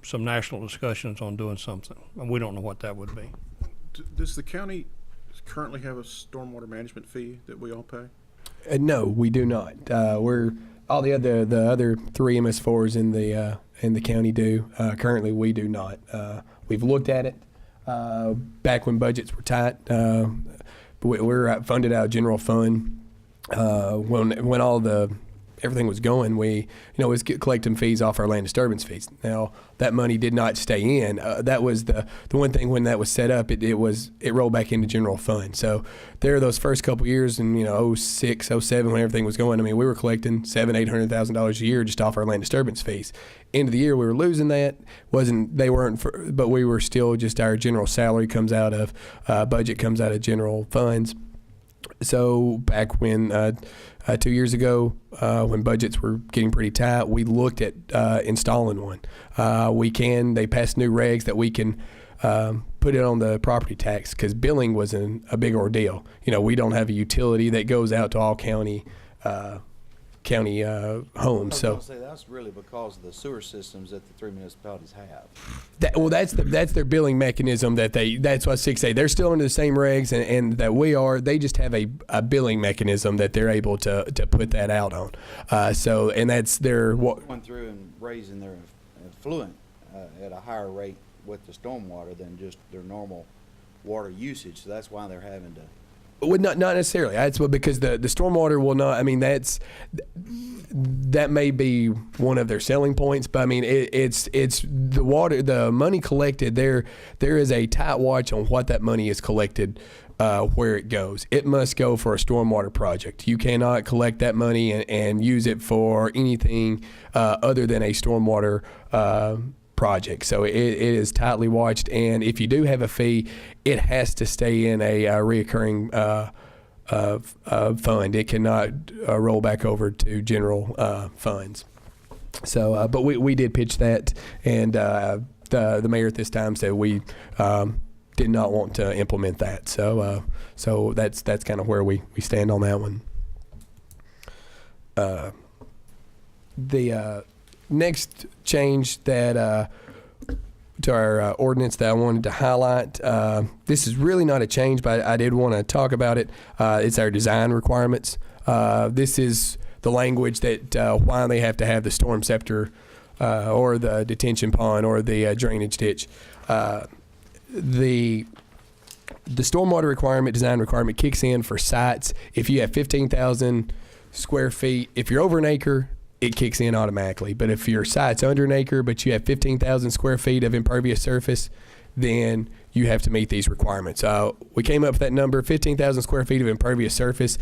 some national discussions on doing something, and we don't know what that would be. Does the county currently have a stormwater management fee that we all pay? No, we do not. We're all the other three MS4s in the county do. Currently, we do not. We've looked at it back when budgets were tight. We're funded out of general fund. When all everything was going, we was collecting fees off our land disturbance fees. Now that money did not stay in. That was the one thing when that was set up. It rolled back into general fund. So there are those first couple years in 06, 07 when everything was going. I mean, we were collecting $700,000-800,000 a year just off our land disturbance fees. End of the year we were losing that. But we were still just our general salary comes out of budget comes out of general funds. So back when 2 years ago, when budgets were getting pretty tight, we looked at installing one. They passed new regs that we can put it on the property tax, because billing was a big ordeal. We don't have a utility that goes out to all county homes. So say that's really because of the sewer systems that the three municipalities have. That's their billing mechanism. That's what 6A. They're still under the same regs and that we are. They just have a billing mechanism that they're able to put that out on. And that's their going through and raising their effluent at a higher rate with the stormwater than just their normal water usage. So that's why they're having to. Well, not necessarily. That's because the stormwater will not. I mean, that may be one of their selling points, but I mean, it's the water, the money collected. There is a tight watch on what that money is collected, where it goes. It must go for a stormwater project. You cannot collect that money and use it for anything other than a stormwater project. So it is tightly watched, and if you do have a fee, it has to stay in a reoccurring fund. It cannot roll back over to general funds. So, but we did pitch that, and the mayor at this time said we did not want to implement that. So that's kind of where we stand on that one. The next change that to our ordinance that I wanted to highlight, this is really not a change, but I did want to talk about it. It's our design requirements. This is the language that why they have to have the storm scepter or the detention pond or the drainage ditch. The stormwater requirement, design requirement, kicks in for sites if you have 15,000 square feet. If you're over an acre, it kicks in automatically. But if your site's under an acre, but you have 15,000 square feet of impervious surface, then you have to meet these requirements. We came up with that number, 15,000 square feet of impervious surface.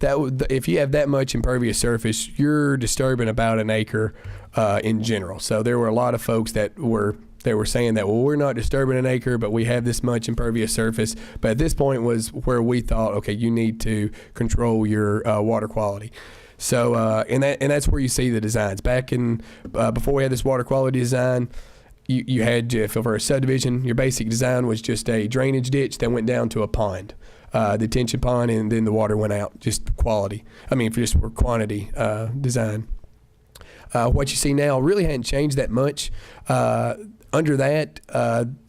If you have that much impervious surface, you're disturbing about an acre in general. So there were a lot of folks that were They were saying that, well, we're not disturbing an acre, but we have this much impervious surface. But at this point was where we thought, okay, you need to control your water quality. So, and that's where you see the designs. Back in, before we had this water quality design, you had, for a subdivision, your basic design was just a drainage ditch that went down to a pond, detention pond, and then the water went out, just quality. Just for quantity design. What you see now really hadn't changed that much. Under that,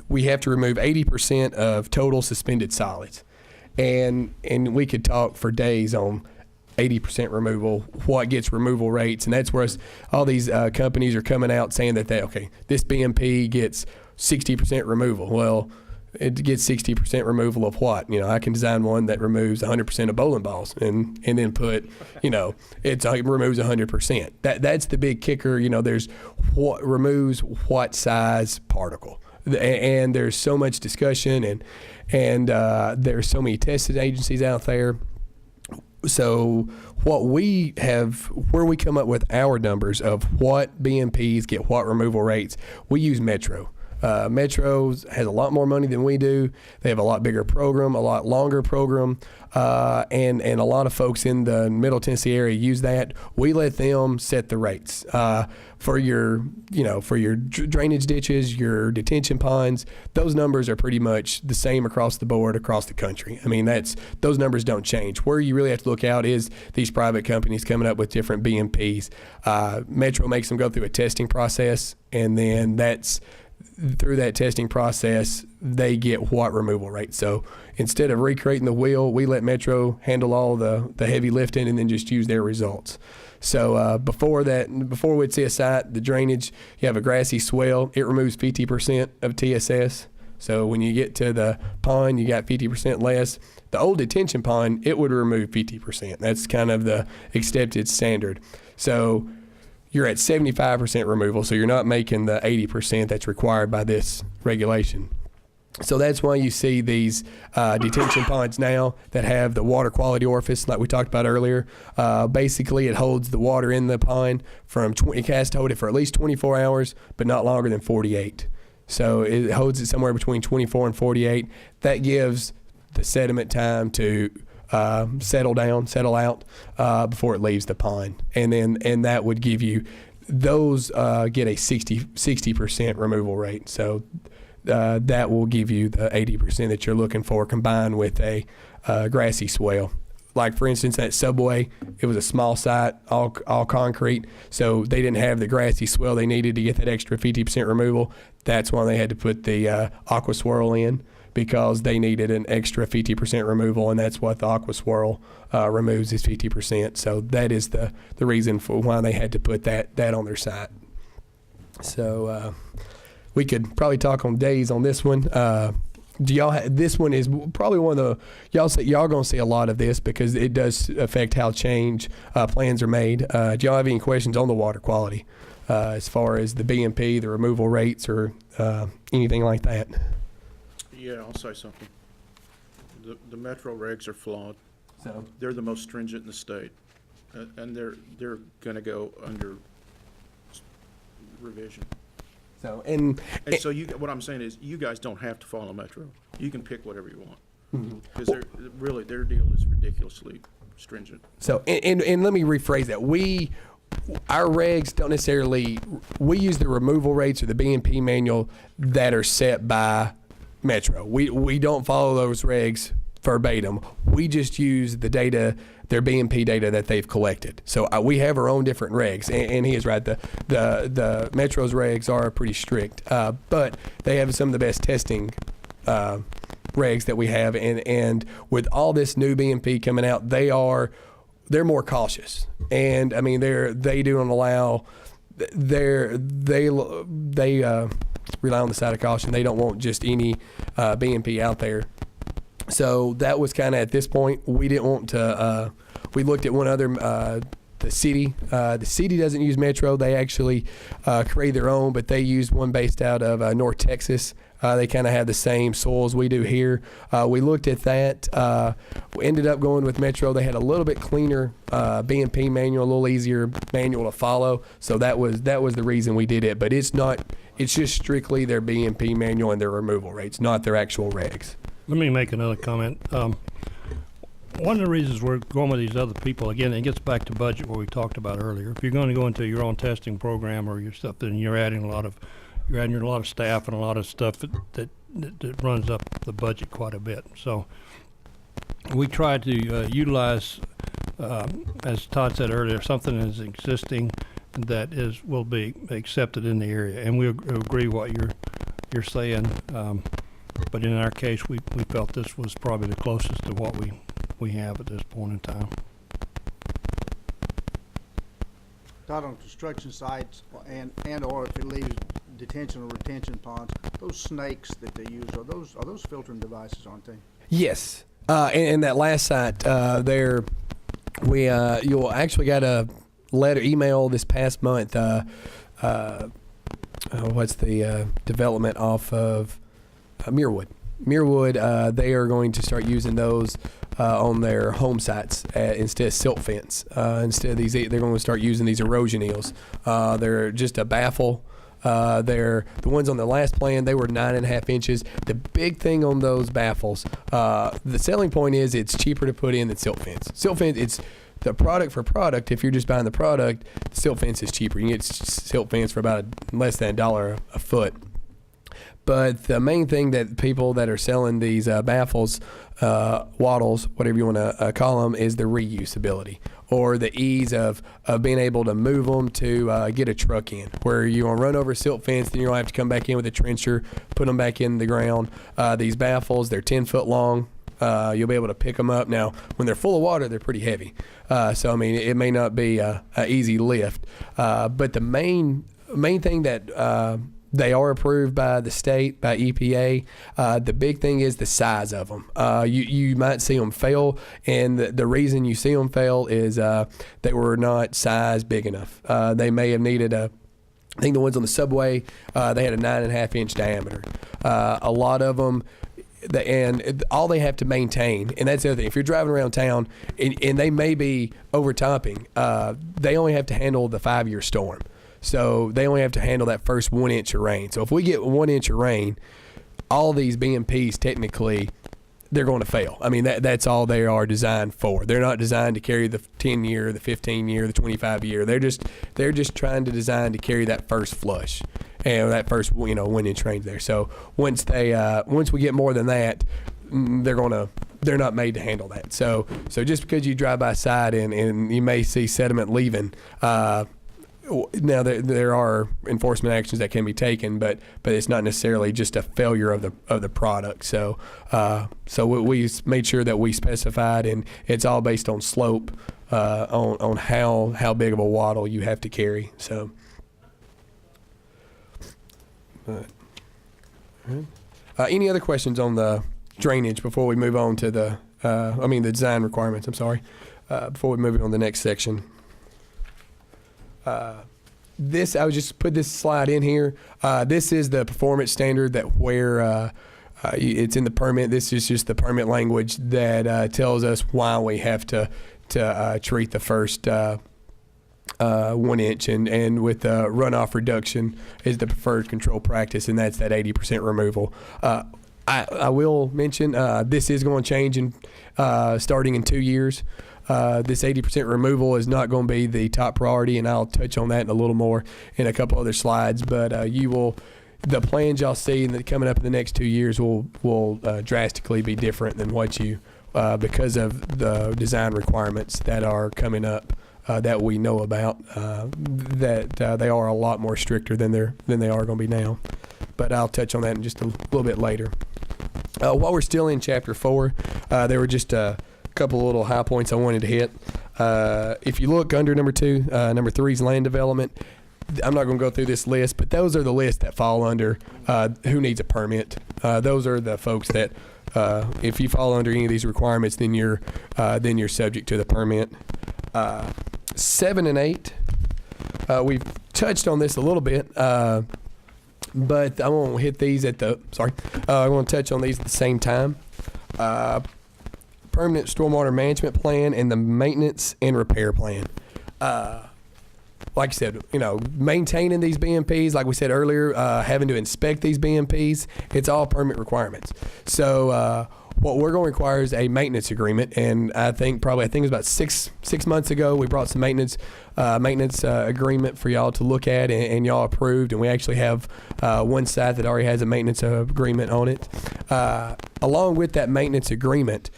we have to remove 80% of total suspended solids. And we could talk for days on 80% removal, what gets removal rates, and that's where all these companies are coming out saying that this BMP gets 60% removal. Well, it gets 60% removal of what? I can design one that removes 100% of bowling balls and then put, it removes 100%. That's the big kicker. There's what removes what size particle, and there's so much discussion and there's so many testing agencies out there. So where we come up with our numbers of what BMPs get what removal rates, we use Metro. Metro has a lot more money than we do. They have a lot bigger program, a lot longer program, and a lot of folks in the Middle Tennessee area use that. We let them set the rates for your drainage ditches, your detention ponds. Those numbers are pretty much the same across the board, across the country. Those numbers don't change. Where you really have to look out is these private companies coming up with different BMPs. Metro makes them go through a testing process, and then through that testing process, they get what removal rate. So instead of recreating the wheel, we let Metro handle all the heavy lifting and then just use their results. So before we'd see a site, the drainage, you have a grassy swell, it removes 50% of TSS. So when you get to the pond, you got 50% less. The old detention pond, it would remove 50%. That's kind of the accepted standard. So you're at 75% removal, so you're not making the 80% that's required by this regulation. So that's why you see these detention ponds now that have the water quality orifice, like we talked about earlier. Basically, it holds the water in the pond it has to hold it for at least 24 hours, but not longer than 48. So it holds it somewhere between 24 and 48. That gives the sediment time to settle out before it leaves the pond, and that would give you those get a 60% removal rate. So that will give you the 80% that you're looking for, combined with a grassy swale. Like for instance, that Subway, it was a small site, all concrete, so they didn't have the grassy swale they needed to get that extra 50% removal. That's why they had to put the aqua swirl in, because they needed an extra 50% removal, and that's what the aqua swirl removes, is 50%. So that is the reason for why they had to put that on their site. So we could probably talk on days on this one. This one is probably one of the, y'all gonna see a lot of this because it does affect how change plans are made. Do y'all have any questions on the water quality as far as the BMP, the removal rates, or anything like that? Yeah, I'll say something. The Metro regs are flawed. So They're the most stringent in the state, and they're gonna go under revision. So so what I'm saying is, you guys don't have to follow Metro. You can pick whatever you want, because their deal is ridiculously stringent. So and let me rephrase that. Our regs don't necessarily, we use the removal rates or the BMP manual that are set by Metro. We don't follow those regs verbatim. We just use the data, their BMP data that they've collected. So we have our own different regs, and he is right. The Metro's regs are pretty strict, but they have some of the best testing regs that we have. And with all this new BMP coming out, they're more cautious. And I mean, they don't allow, they rely on the side of caution. They don't want just any BMP out there. So that was kind of, at this point, we didn't want to, we looked at one other, the city. The city doesn't use Metro. They actually create their own, but they use one based out of North Texas. They kind of have the same soils we do here. We looked at that. We ended up going with Metro. They had a little bit cleaner BMP manual, a little easier manual to follow. So that was the reason we did it. But it's not It's just strictly their BMP manual and their removal rates, not their actual regs. Let me make another comment. One of the reasons we're going with these other people, again, it gets back to budget, what we talked about earlier. If you're going to go into your own testing program or your stuff, then you're adding a lot of staff and a lot of stuff that runs up the budget quite a bit. So we try to utilize, as Todd said earlier, something that is existing that will be accepted in the area, and we agree what you're saying. But in our case, we felt this was probably the closest to what we have at this point in time. Todd, on construction sites and or if it leaves detention or retention ponds, those snakes that they use, are those filtering devices, aren't they? Yes. And that last site, there, you'll actually got a email this past month. What's the development off of Muirwood? Muirwood, they are going to start using those on their home sites instead of silt fence. Instead of these, they're going to start using these erosion eels. They're just a baffle. They're the ones on the last plan. They were 9.5 inches. The big thing on those baffles, the selling point is it's cheaper to put in than silt fence. Silt fence, it's the product for product. If you're just buying the product, silt fence is cheaper. You can get silt fence for about less than $1 a foot. But the main thing that people that are selling these baffles, wattles, whatever you want to call them, is the reusability or the ease of being able to move them to get a truck in. Where you're going to run over a silt fence, then you're going to have to come back in with a trencher, put them back in the ground. These baffles, they're 10 foot long. You'll be able to pick them up. Now, when they're full of water, they're pretty heavy. So, I mean, it may not be a easy lift. But the main thing that they are approved by the state, by EPA. The big thing is the size of them. You might see them fail, and the reason you see them fail is they were not size big enough. They may have needed I think the ones on the subway, they had a 9.5 inch diameter. A lot of them, and all they have to maintain, and that's the other thing, if you're driving around town and they may be overtopping, they only have to handle the 5-year storm. So they only have to handle that first 1 inch of rain. So if we get 1 inch of rain, all these BMPs technically, they're going to fail. I mean, that's all they are designed for. They're not designed to carry the 10-year, the 15-year, the 25-year. They're just trying to design to carry that first flush and that first 1 inch rain there. So once we get more than that, they're not made to handle that. So just because you drive by side and you may see sediment leaving. Now there are enforcement actions that can be taken, but it's not necessarily just a failure of the product. So we made sure that we specified, and it's all based on slope, on how big of a wattle you have to carry. So, any other questions on the drainage before we move on to the design requirements? I'm sorry, before we move on to the next section. I would just put this slide in here. This is the performance standard that where it's in the permit. This is just the permit language that tells us why we have to treat the first 1 inch, and with runoff reduction is the preferred control practice, and that's that 80% removal. I will mention this is going to change starting in 2 years. This 80% removal is not going to be the top priority, and I'll touch on that in a little more in a couple other slides. But the plans y'all see coming up in the next 2 years will drastically be different than what you, because of the design requirements that are coming up that we know about. They are a lot more stricter than they are going to be now. But I'll touch on that in just a little bit later. While we're still in Chapter 4, there were just couple of little high points I wanted to hit. If you look under number 2, number 3 is land development. I'm not going to go through this list, but those are the lists that fall under who needs a permit. Those are the folks that if you fall under any of these requirements, then you're subject to the permit. 7 and 8, we've touched on this a little bit, but I won't hit these I want to touch on these at the same time. Permanent stormwater management plan and the maintenance and repair plan. Well, like I said, maintaining these BMPs, like we said earlier, having to inspect these BMPs, it's all permit requirements. So what we're going to require is a maintenance agreement, and I think it was about six months ago we brought some maintenance agreement for y'all to look at, and y'all approved, and we actually have one site that already has a maintenance agreement on it. Along with that maintenance agreement,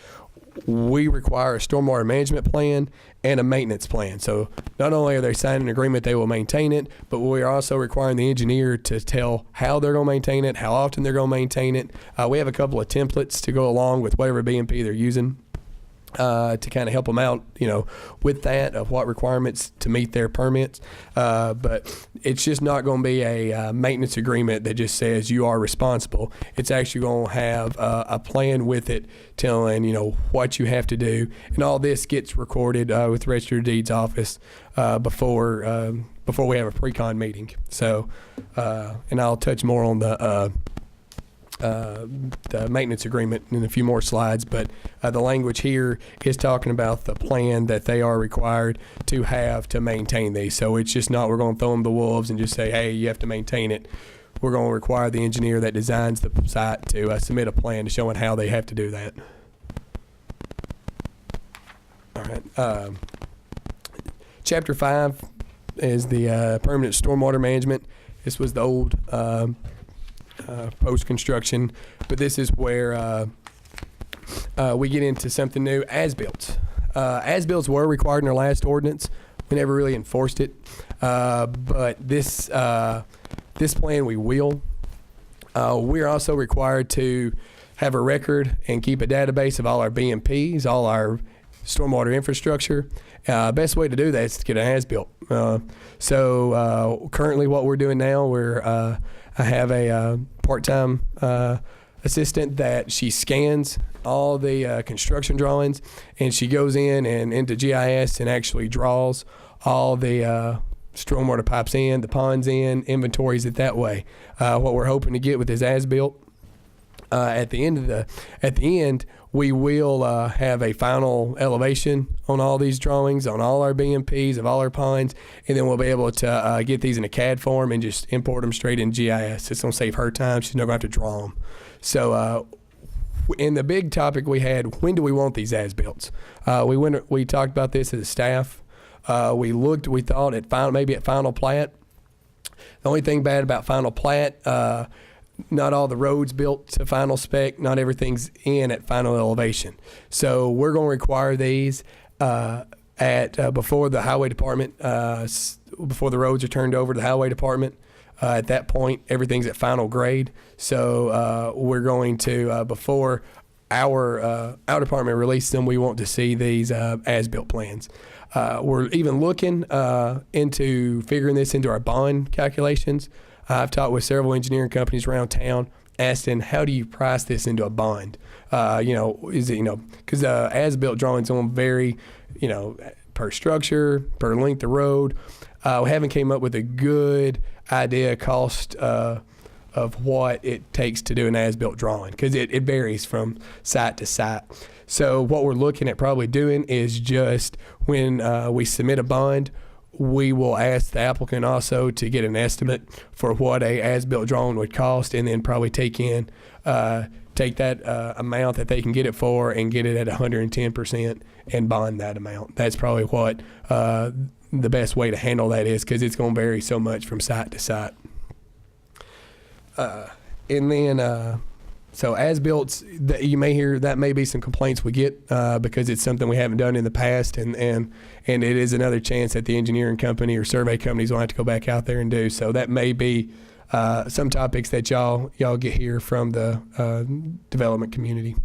we require a stormwater management plan and a maintenance plan. So not only are they signing an agreement they will maintain it, but we are also requiring the engineer to tell how they're going to maintain it, how often they're going to maintain it. We have a couple of templates to go along with whatever BMP they're using to kind of help them out, with that, of what requirements to meet their permits. But it's just not going to be a maintenance agreement that just says you are responsible. It's actually going to have a plan with it telling, what you have to do. And all this gets recorded with the Register of Deeds office before we have a pre-con meeting. So, and I'll touch more on the maintenance agreement in a few more slides, but the language here is talking about the plan that they are required to have to maintain these. So it's just not, we're going to throw them the wolves and just say, hey, you have to maintain it. We're going to require the engineer that designs the site to submit a plan to showing how they have to do that. All right. Chapter 5 is the permanent stormwater management. This was the old post-construction, but this is where we get into something new, as-built. As-built were required in our last ordinance. We never really enforced it, but this plan we will. We're also required to have a record and keep a database of all our BMPs, all our stormwater infrastructure. Best way to do that is to get an as-built. So currently what we're doing now, I have a part-time assistant that she scans all the construction drawings, and she goes in and into GIS and actually draws all the stormwater pipes in, the ponds in, inventories it that way. What we're hoping to get with this as-built, at the end, we will have a final elevation on all these drawings, on all our BMPs of all our ponds, and then we'll be able to get these in a CAD form and just import them straight in GIS. It's going to save her time. She's not going to have to draw them. So in the big topic we had, when do we want these as-builts? We talked about this as a staff. We thought maybe at final plat. The only thing bad about final plat, not all the roads built to final spec, not everything's in at final elevation. So we're going to require these before the highway department, before the roads are turned over to the highway department. At that point, everything's at final grade. So we're going to, before our department releases them, we want to see these as-built plans. We're even looking into figuring this into our bond calculations. I've talked with several engineering companies around town, asking how do you price this into a bond? Is it, because as-built drawings on vary, per structure, per length of road. We haven't came up with a good idea cost of what it takes to do an as-built drawing, because it varies from site to site. So what we're looking at probably doing is just when we submit a bond, we will ask the applicant also to get an estimate for what a as-built drawing would cost, and then probably take that amount that they can get it for and get it at 110% and bond that amount. That's probably what the best way to handle that is, because it's going to vary so much from site to site. And then so as-built, you may hear that may be some complaints we get because it's something we haven't done in the past, and it is another chance that the engineering company or survey companies will have to go back out there and do. So that may be some topics that y'all get here from the development community.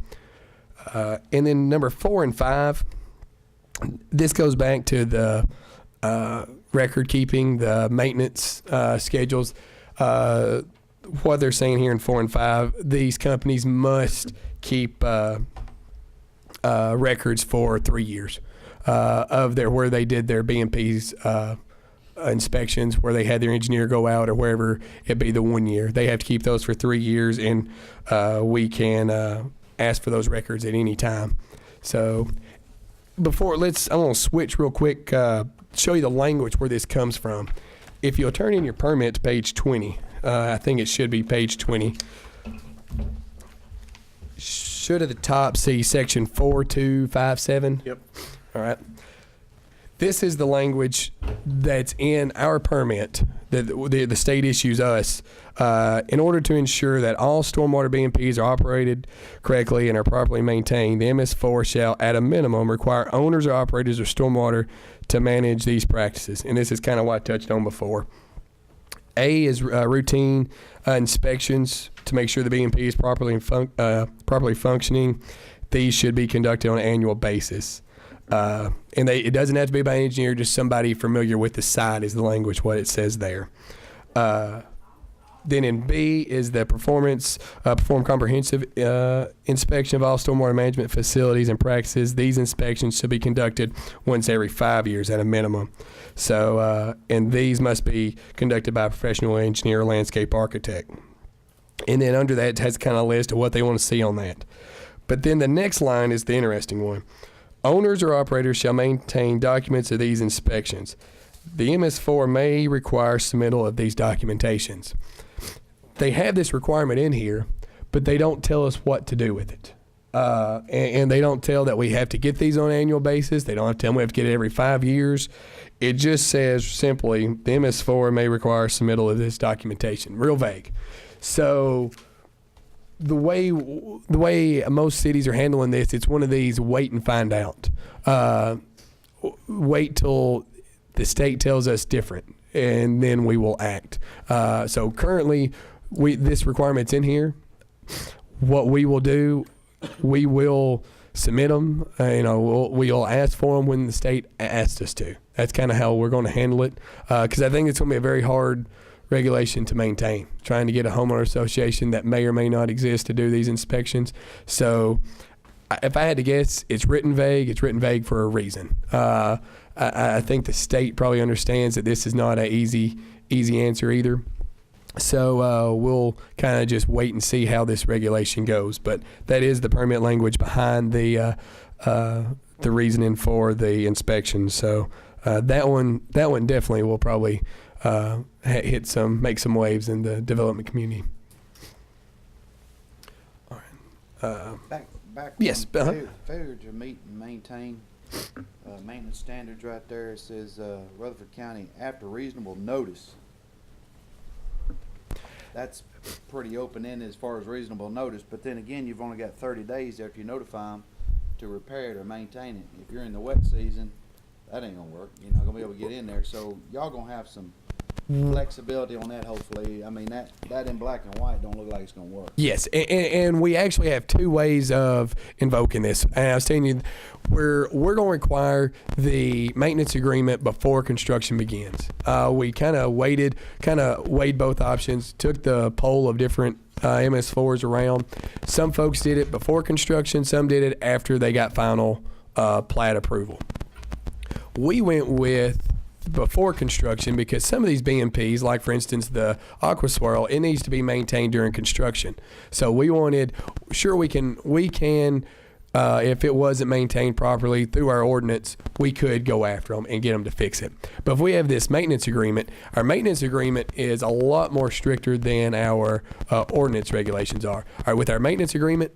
And then number 4 and 5, this goes back to the record keeping, the maintenance schedules. What they're saying here in 4 and 5, these companies must keep records for 3 years of where they did their BMP's inspections, where they had their engineer go out, or wherever it be the 1 year. They have to keep those for 3 years, and we can ask for those records at any time. So I want to switch real quick, show you the language where this comes from. If you'll turn in your permit to page 20, I think it should be page 20. Should at the top see section 4257. Yep. All right. This is the language that's in our permit that the state issues us in order to ensure that all stormwater BMPs are operated correctly and are properly maintained. The MS4 shall, at a minimum, require owners or operators of stormwater to manage these practices. And this is kind of what I touched on before. A is routine inspections to make sure the BMP is properly functioning. These should be conducted on an annual basis. And it doesn't have to be by an engineer, just somebody familiar with the site is the language, what it says there. Then in B is the perform comprehensive inspection of all stormwater management facilities and practices. These inspections should be conducted once every 5 years at a minimum. So, and these must be conducted by a professional engineer or landscape architect. And then under that, it has kind of a list of what they want to see on that. But then the next line is the interesting one. Owners or operators shall maintain documents of these inspections. The MS4 may require submittal of these documentations. They have this requirement in here, but they don't tell us what to do with it. And they don't tell that we have to get these on an annual basis. They don't have to tell them we have to get it every 5 years. It just says simply, the MS4 may require submittal of this documentation. Real vague. So the way most cities are handling this, it's one of these wait and find out. Wait till the state tells us different, and then we will act. So currently, this requirement's in here. What we will do, we will submit them. We'll ask for them when the state asks us to. That's kind of how we're going to handle it, because I think it's going to be a very hard regulation to maintain, trying to get a homeowner association that may or may not exist to do these inspections. So if I had to guess, it's written vague. It's written vague for a reason. I think the state probably understands that this is not an easy answer either. So we'll kind of just wait and see how this regulation goes. But that is the permit language behind the reasoning for the inspection. So that one definitely will probably make some waves in the development community. All right. Back yes. on failure to meet and maintain maintenance standards right there. It says Rutherford County after reasonable notice. That's pretty open-ended as far as reasonable notice, but then again, you've only got 30 days after you notify them to repair it or maintain it. If you're in the wet season, that ain't gonna work. You're not gonna be able to get in there. So y'all gonna have some flexibility on that, hopefully. I mean, that in black and white don't look like it's gonna work. Yes, and we actually have two ways of invoking this. And I was telling you, we're going to require the maintenance agreement before construction begins. We kind of weighed both options, took the poll of different MS4s around. Some folks did it before construction, some did it after they got final plat approval. We went with before construction because some of these BMPs, like for instance the Aqua Swirl, it needs to be maintained during construction. So we wanted, sure we can if it wasn't maintained properly through our ordinance, we could go after them and get them to fix it. But if we have this maintenance agreement, our maintenance agreement is a lot more stricter than our ordinance regulations are. All right, with our maintenance agreement,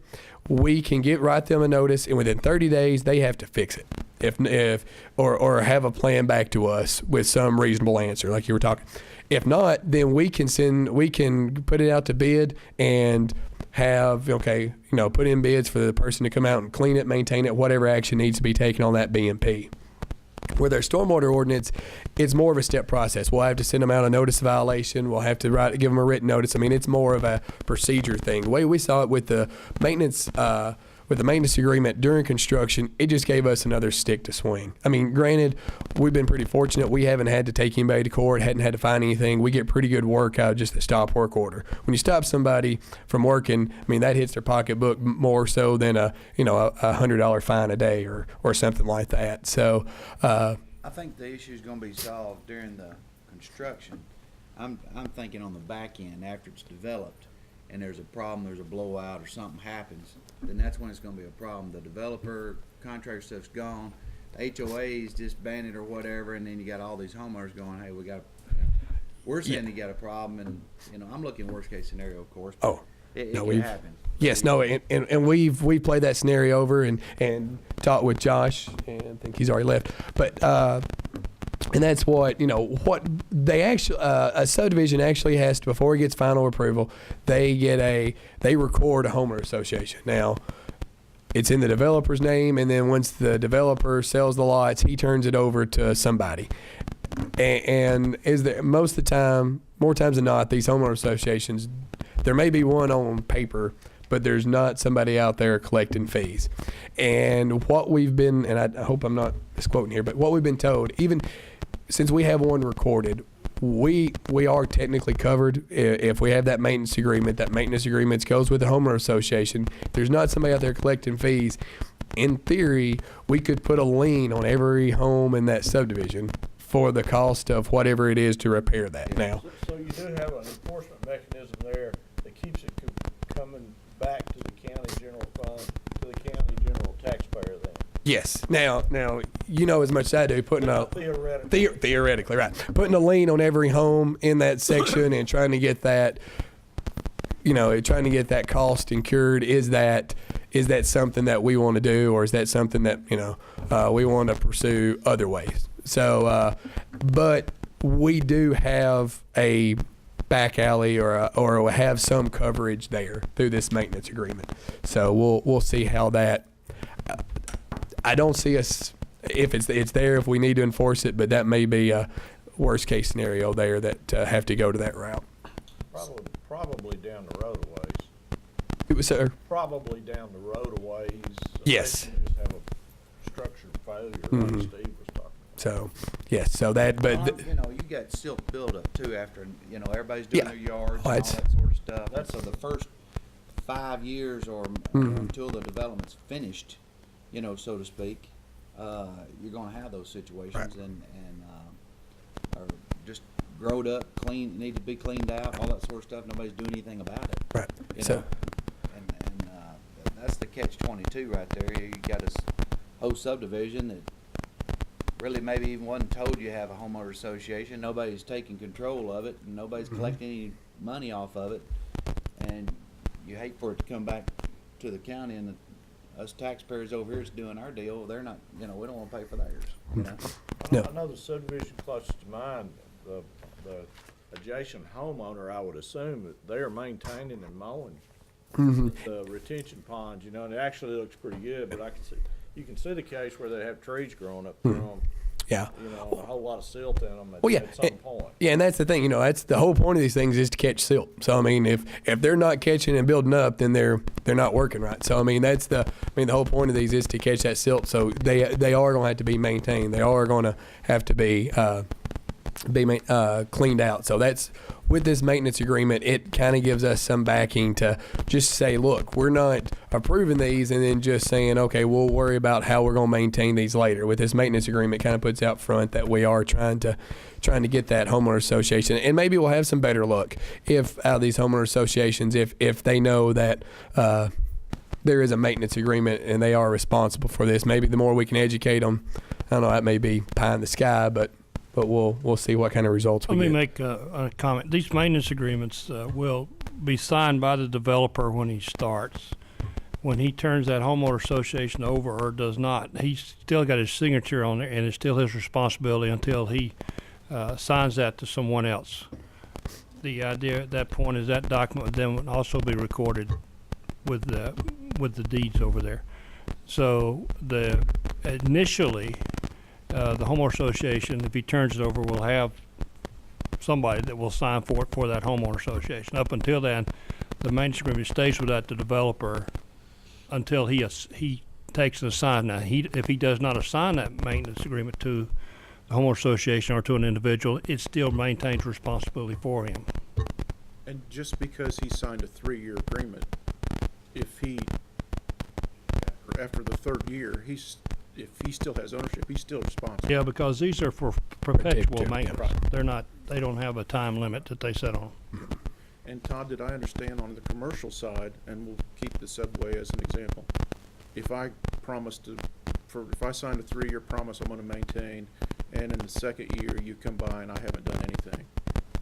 we can write them a notice, and within 30 days they have to fix it. Or have a plan back to us with some reasonable answer, like you were talking. If not, then we can put it out to bid and have put in bids for the person to come out and clean it, maintain it, whatever action needs to be taken on that BMP. With our stormwater ordinance, it's more of a step process. We'll have to send them out a notice of violation. We'll have to give them a written notice. I mean, it's more of a procedure thing. The way we saw it with the maintenance agreement during construction, it just gave us another stick to swing. I mean, granted, we've been pretty fortunate. We haven't had to take anybody to court, hadn't had to find anything. We get pretty good work out of just the stop work order. When you stop somebody from working, I mean, that hits their pocketbook more so than a $100 fine a day or something like that. So I think the issue is going to be solved during the construction. I'm thinking on the back end after it's developed and there's a problem, there's a blowout or something happens, then that's when it's going to be a problem. The developer, contractor stuff's gone, HOAs disband it or whatever, and then you got all these homeowners going, hey, we got, we're saying you got a problem, and, I'm looking worst case scenario, of course. but Oh, It no, can we've- happen. Yes, no, and we've played that scenario over and talked with Josh, and I think he's already left. But and that's what they actually a subdivision actually has to, before it gets final approval, they record a homeowner association. Now, it's in the developer's name, and then once the developer sells the lots, he turns it over to somebody. And is there most of the time, more times than not, these homeowner associations, there may be one on paper, but there's not somebody out there collecting fees. And what we've been, and I hope I'm not misquoting here, but what we've been told, even since we have one recorded, we are technically covered if we have that maintenance agreement. That maintenance agreement goes with the homeowner association. If there's not somebody out there collecting fees, in theory, we could put a lien on every home in that subdivision for the cost of whatever it is to repair that. Now, So you do have an enforcement mechanism there that keeps it coming back to the county general fund, to the county general taxpayer then? yes. Now, as much as I do, putting a theoretically, right, putting a lien on every home in that section and trying to get that, trying to get that cost incurred. Is that something that we want to do, or is that something that we want to pursue other ways? So, but we do have a back alley or have some coverage there through this maintenance agreement. So we'll see how that. I don't see us if it's there if we need to enforce it, but that may be a worst case scenario there that have to go to that route. Probably down the road a ways. It was sir. Probably down the road a ways. Yes. You just have a structured failure like Steve was talking about. So yes, so that but. You got silt buildup too after, everybody's doing their yards and all it's- that sort of stuff. And so the first 5 years or until the development's finished, so to speak, you're gonna have those situations and are just growed up, clean, need to be cleaned out, all that sort of stuff. Nobody's doing anything about it. Right. And that's the catch-22 right there. You got this whole subdivision that really maybe even wasn't told you have a homeowner association. Nobody's taking control of it, and nobody's collecting any money off of it. And you hate for it to come back to the county, and us taxpayers over here is doing our deal. They're not, we don't want to pay for theirs. No. I know the subdivision closest to mine, the adjacent homeowner, I would assume that they're maintaining and mowing the retention ponds, and it actually looks pretty good, but you can see the case where they have trees growing up through them. Yeah. A whole lot of silt in them Well, yeah, at some point. Yeah, and that's the thing. That's the whole point of these things is to catch silt. So I mean, if they're not catching and building up, then they're not working right. So I mean, the whole point of these is to catch that silt. So they are going to have to be maintained. They are going to have to be cleaned out. So that's with this maintenance agreement. It kind of gives us some backing to just say, look, we're not approving these and then just saying, okay, we'll worry about how we're going to maintain these later. With this maintenance agreement, kind of puts out front that we are trying to get that homeowner association, and maybe we'll have some better luck if out of these homeowner associations, if they know that there is a maintenance agreement and they are responsible for this. Maybe the more we can educate them, I don't know, that may be pie in the sky, but we'll see what kind of results we Let me get. make a comment. These maintenance agreements will be signed by the developer when he starts. When he turns that homeowner association over or does not, he's still got his signature on it, and it's still his responsibility until he signs that to someone else. The idea at that point is that document would then also be recorded with the deeds over there. So initially, the homeowner association, if he turns it over, will have somebody that will sign for it for that homeowner association. Up until then, the maintenance agreement stays with the developer until he takes and assigns. Now, if he does not assign that maintenance agreement to the homeowner association or to an individual, it still maintains responsibility for him. And just because he signed a 3-year agreement, after the 3rd year, if he still has ownership, he's still responsible. Yeah, because these are for perpetual Protective, maintenance. They don't have a time limit that they set on. And Todd, did I understand on the commercial side, and we'll keep the subway as an example, if I promise to if I signed a 3-year promise I'm gonna maintain, and in the second year you come by and I haven't done anything,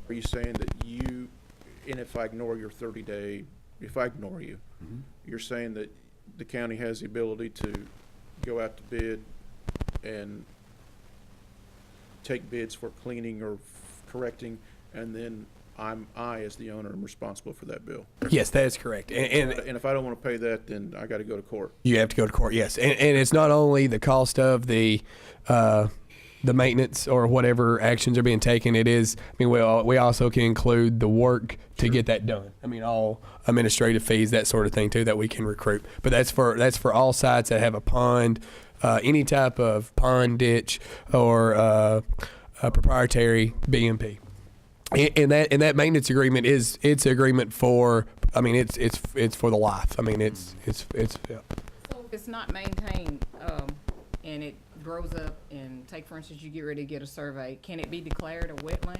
are you saying that you, and if I ignore your 30-day, if I ignore you, you're saying that the county has the ability to go out to bid and take bids for cleaning or correcting, and then I, as the owner, am responsible for that bill? Yes, that is correct. And And if I don't want to pay that, then I got to go to court. you have to go to court, yes. And it's not only the cost of the maintenance or whatever actions are being taken. It is, I mean, we also can include the work to get that done. I mean, all administrative fees, that sort of thing too, that we can recruit. But that's for all sites that have a pond, any type of pond, ditch, or a proprietary BMP. And that maintenance agreement it's an agreement for, I mean, it's for the life. I mean, it's yeah. So if it's not maintained, and it grows up and for instance, you get ready to get a survey, can it be declared a wetland?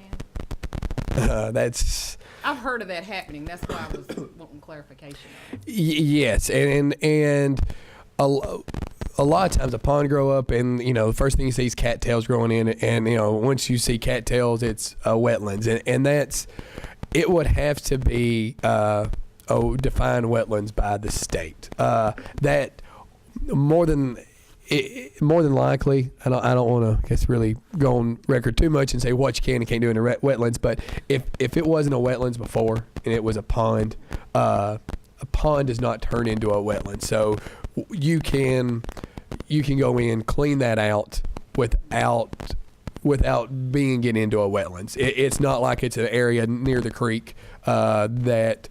I've heard of that happening. That's why I was wanting clarification on it. Yes, and a lot of times a pond grow up, and the first thing you see is cattails growing in, and once you see cattails, it's wetlands, and it would have to be defined wetlands by the state. That more than likely, I don't want to really go on record too much and say what you can and can't do in the wetlands, but if it wasn't a wetlands before and it was a pond does not turn into a wetland. So you can go in, clean that out without getting into a wetlands. It's not like it's an area near the creek that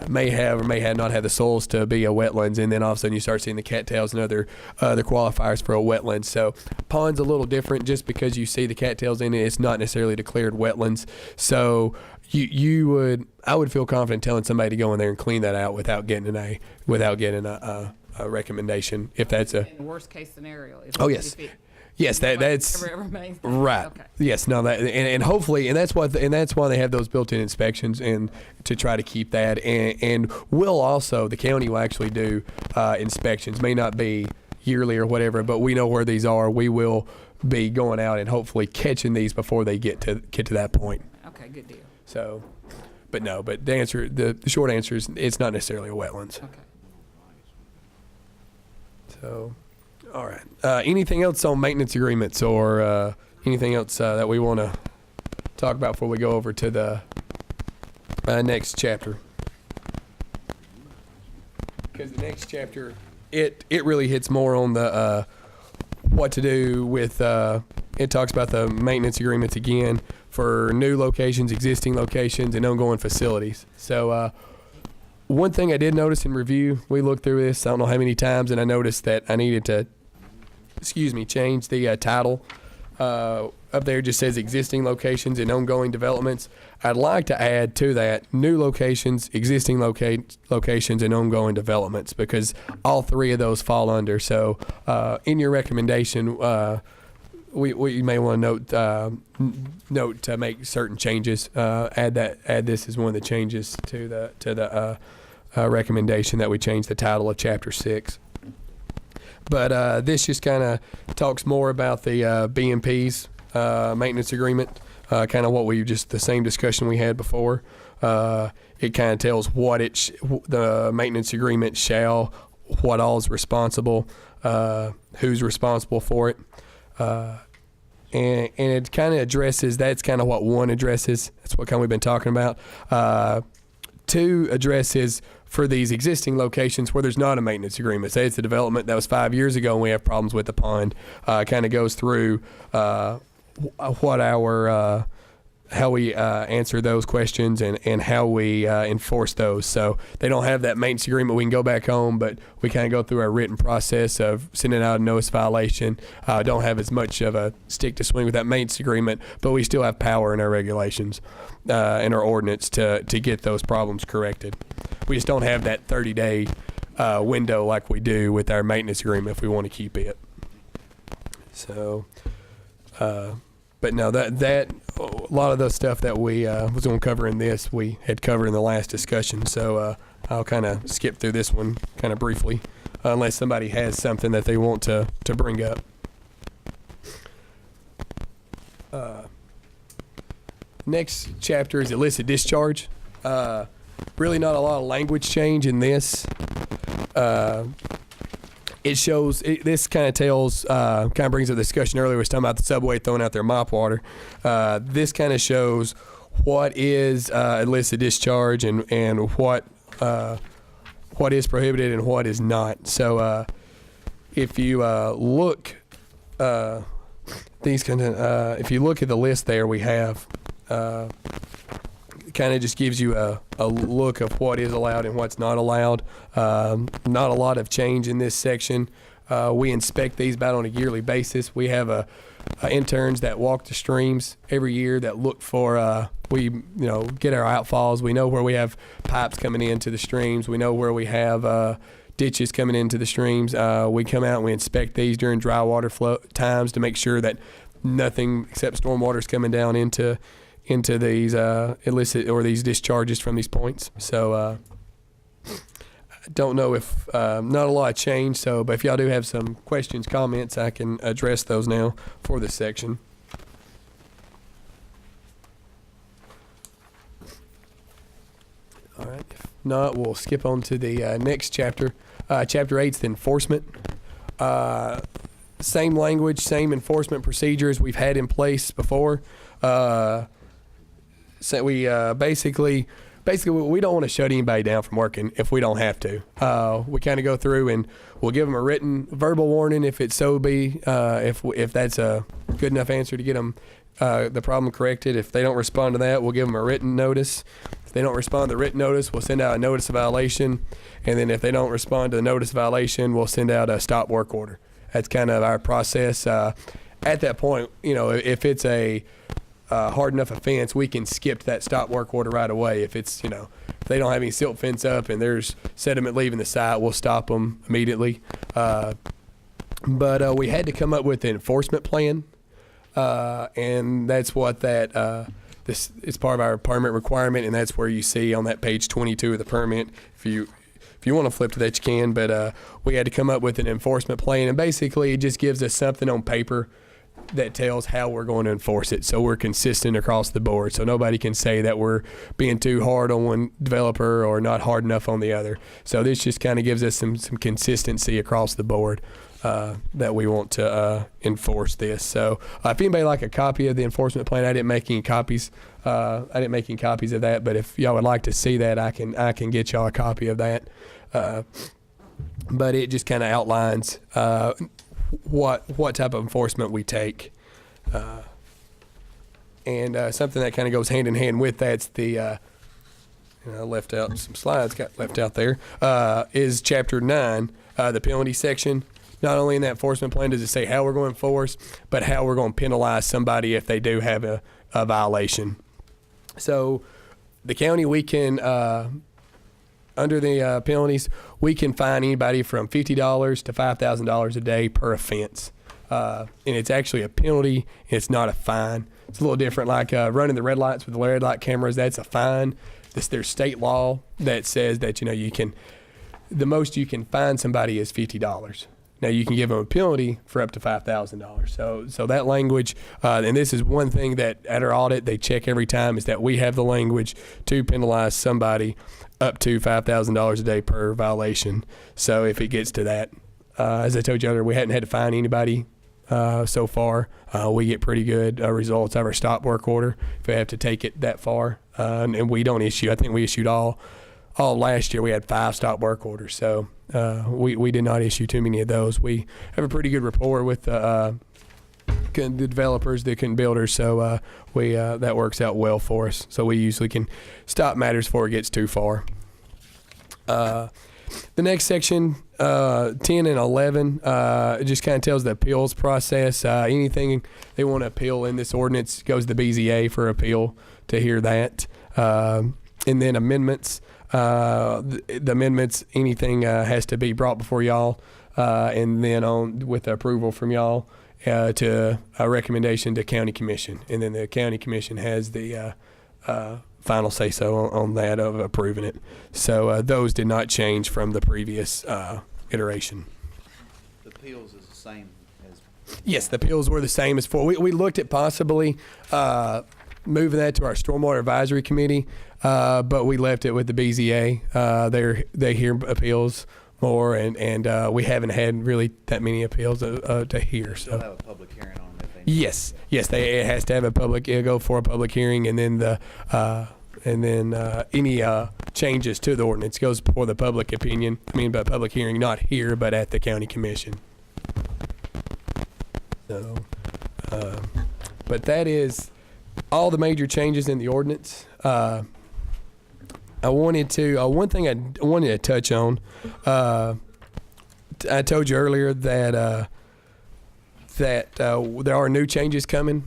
may have or may not have the soils to be a wetlands, and then all of a sudden you start seeing the cattails and other qualifiers for a wetland. So pond's a little different. Just because you see the cattails in it, it's not necessarily declared wetlands. So I would feel confident telling somebody to go in there and clean that out without getting a recommendation, if that's in the worst case scenario. Yes, that's ever maintained. Right. Okay. Yes, no, that and hopefully, and that's why they have those built-in inspections, and to try to keep that. And the county will actually do inspections. May not be yearly or whatever, but we know where these are. We will be going out and hopefully catching these before they get to that point. Okay, good deal. So, but the short answer is it's not necessarily a wetlands. Okay. So. All right. Anything else on maintenance agreements, or anything else that we want to talk about before we go over to the next chapter? Because the next chapter, it really hits more on the what to do with. It talks about the maintenance agreements again for new locations, existing locations, and ongoing facilities. So. One thing I did notice in review, we looked through this, I don't know how many times, and I noticed that I needed to change the title. Up there just says existing locations and ongoing developments. I'd like to add to that new locations, existing locations, and ongoing developments, because all three of those fall under. So in your recommendation, we may want to note to make certain changes. Add this as one of the changes to the recommendation, that we change the title of Chapter 6. But this just kind of talks more about the BMP's maintenance agreement, kind of the same discussion we had before. It kind of tells what the maintenance agreement shall, what all is responsible, who's responsible for it. And it kind of addresses, that's kind of what 1 addresses. That's what kind of we've been talking about. 2 addresses for these existing locations where there's not a maintenance agreement. Say it's a development that was 5 years ago and we have problems with the pond. Kind of goes through what how we answer those questions and how we enforce those. So they don't have that maintenance agreement. We can go back home, but we kind of go through our written process of sending out a notice violation. Don't have as much of a stick to swing with that maintenance agreement, but we still have power in our regulations and our ordinance to get those problems corrected. We just don't have that 30-day window like we do with our maintenance agreement if we want to keep it. So, but no, that a lot of the stuff that we was going to cover in this, we had covered in the last discussion. So I'll kind of skip through this one kind of briefly. unless somebody has something that they want to bring up. Next chapter is illicit discharge. Really not a lot of language change in this. It shows, this kind of tells, kind of brings up the discussion earlier, we was talking about the subway throwing out their mop water. This kind of shows what is illicit discharge and what is prohibited and what is not. So if you look, if you look at the list there we have, kind of just gives you a look of what is allowed and what's not allowed. Not a lot of change in this section. We inspect these about on a yearly basis. We have interns that walk the streams every year that look for, we get our outfalls. We know where we have pipes coming into the streams. We know where we have ditches coming into the streams. We come out and we inspect these during dry water flow times to make sure that nothing except stormwater is coming down into these illicit or these discharges from these points. So I don't know if not a lot of change. So, but if y'all do have some questions, comments, I can address those now for this section. All right. If not, we'll skip on to the next chapter. Chapter 8 is the enforcement. Same language, same enforcement procedures we've had in place before. So we basically we don't want to shut anybody down from working if we don't have to. We kind of go through and we'll give them a written verbal warning if it so be, if that's a good enough answer to get them the problem corrected. If they don't respond to that, we'll give them a written notice. If they don't respond to the written notice, we'll send out a notice of violation. And then if they don't respond to the notice of violation, we'll send out a stop work order. That's kind of our process. At that point, if it's a hard enough offense, we can skip that stop work order right away. If it's, if they don't have any silt fence up and there's sediment leaving the site, we'll stop them immediately. But we had to come up with an enforcement plan, and that's what this is part of our permit requirement, and that's where you see on that page 22 of the permit. If you want to flip to that, you can, but we had to come up with an enforcement plan, and basically it just gives us something on paper that tells how we're going to enforce it, so we're consistent across the board, so nobody can say that we're being too hard on one developer or not hard enough on the other. So this just kind of gives us some consistency across the board that we want to enforce this. So if anybody like a copy of the enforcement plan, I didn't make any copies. of that, but if y'all would like to see that, I can get y'all a copy of that. But it just kind of outlines what type of enforcement we take, and something that kind of goes hand in hand with that's the I left out some slides, got left out there, is chapter 9, the penalty section. Not only in that enforcement plan does it say how we're going to enforce, but how we're going to penalize somebody if they do have a violation. So the county, we can under the penalties, we can fine anybody from $50 to $5,000 a day per offense. And it's actually a penalty, it's not a fine. It's a little different, like running the red lights with the red light cameras, that's a fine. There's state law that says that, you can, the most you can fine somebody is $50. Now you can give them a penalty for up to $5,000. So that language, and this is one thing that at our audit they check every time, is that we have the language to penalize somebody up to $5,000 a day per violation. So if it gets to that, as I told you earlier, we hadn't had to fine anybody so far. We get pretty good results out of our stop work order if we have to take it that far. And we don't issue, I think we issued all last year we had 5 stop work orders. So we did not issue too many of those. We have a pretty good rapport with the developers, the builders, so that works out well for us. So we usually can stop matters before it gets too far. The next section, 10 and 11, it just kind of tells the appeals process. Anything they want to appeal in this ordinance goes to the BZA for appeal to hear that. And then amendments. The amendments, anything has to be brought before y'all, and then on with approval from y'all to a recommendation to county commission, and then the county commission has the final say so on that of approving it. So those did not change from the previous iteration. The appeals is the same as. Yes, the appeals were the same as before. We looked at possibly moving that to our Stormwater Advisory Committee, but we left it with the BZA. They hear appeals more, and we haven't had really that many appeals to hear. They'll So have a public hearing on it. yes, it has to have a public. It'll go for a public hearing, and then any changes to the ordinance goes before the public opinion. I mean, by public hearing, not here, but at the county commission. So, but that is all the major changes in the ordinance. One thing I wanted to touch on. I told you earlier that there are new changes coming,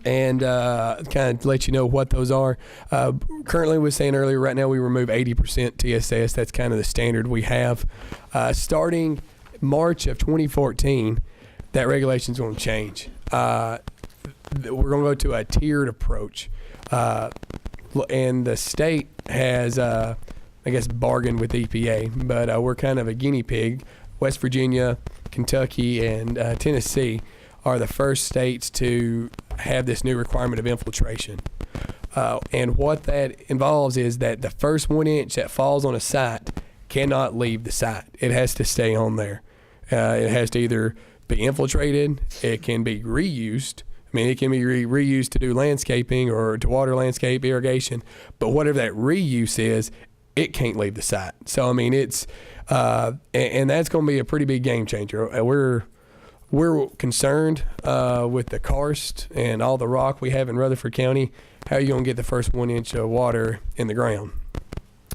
and kind of let you know what those are. Currently, we were saying earlier, right now we remove 80% TSS. That's kind of the standard we have. Starting March of 2014, that regulation's going to change. We're going to go to a tiered approach. And the state has, I guess, bargained with EPA, but we're kind of a guinea pig. West Virginia, Kentucky, and Tennessee are the first states to have this new requirement of infiltration. And what that involves is that the first 1 inch that falls on a site cannot leave the site. It has to stay on there. It has to either be infiltrated, it can be reused. I mean, it can be reused to do landscaping or to water landscape irrigation, but whatever that reuse is, it can't leave the site. So, I mean, it's, and that's going to be a pretty big game changer. We're concerned with the karst and all the rock we have in Rutherford County. How are you going to get the first 1 inch of water in the ground?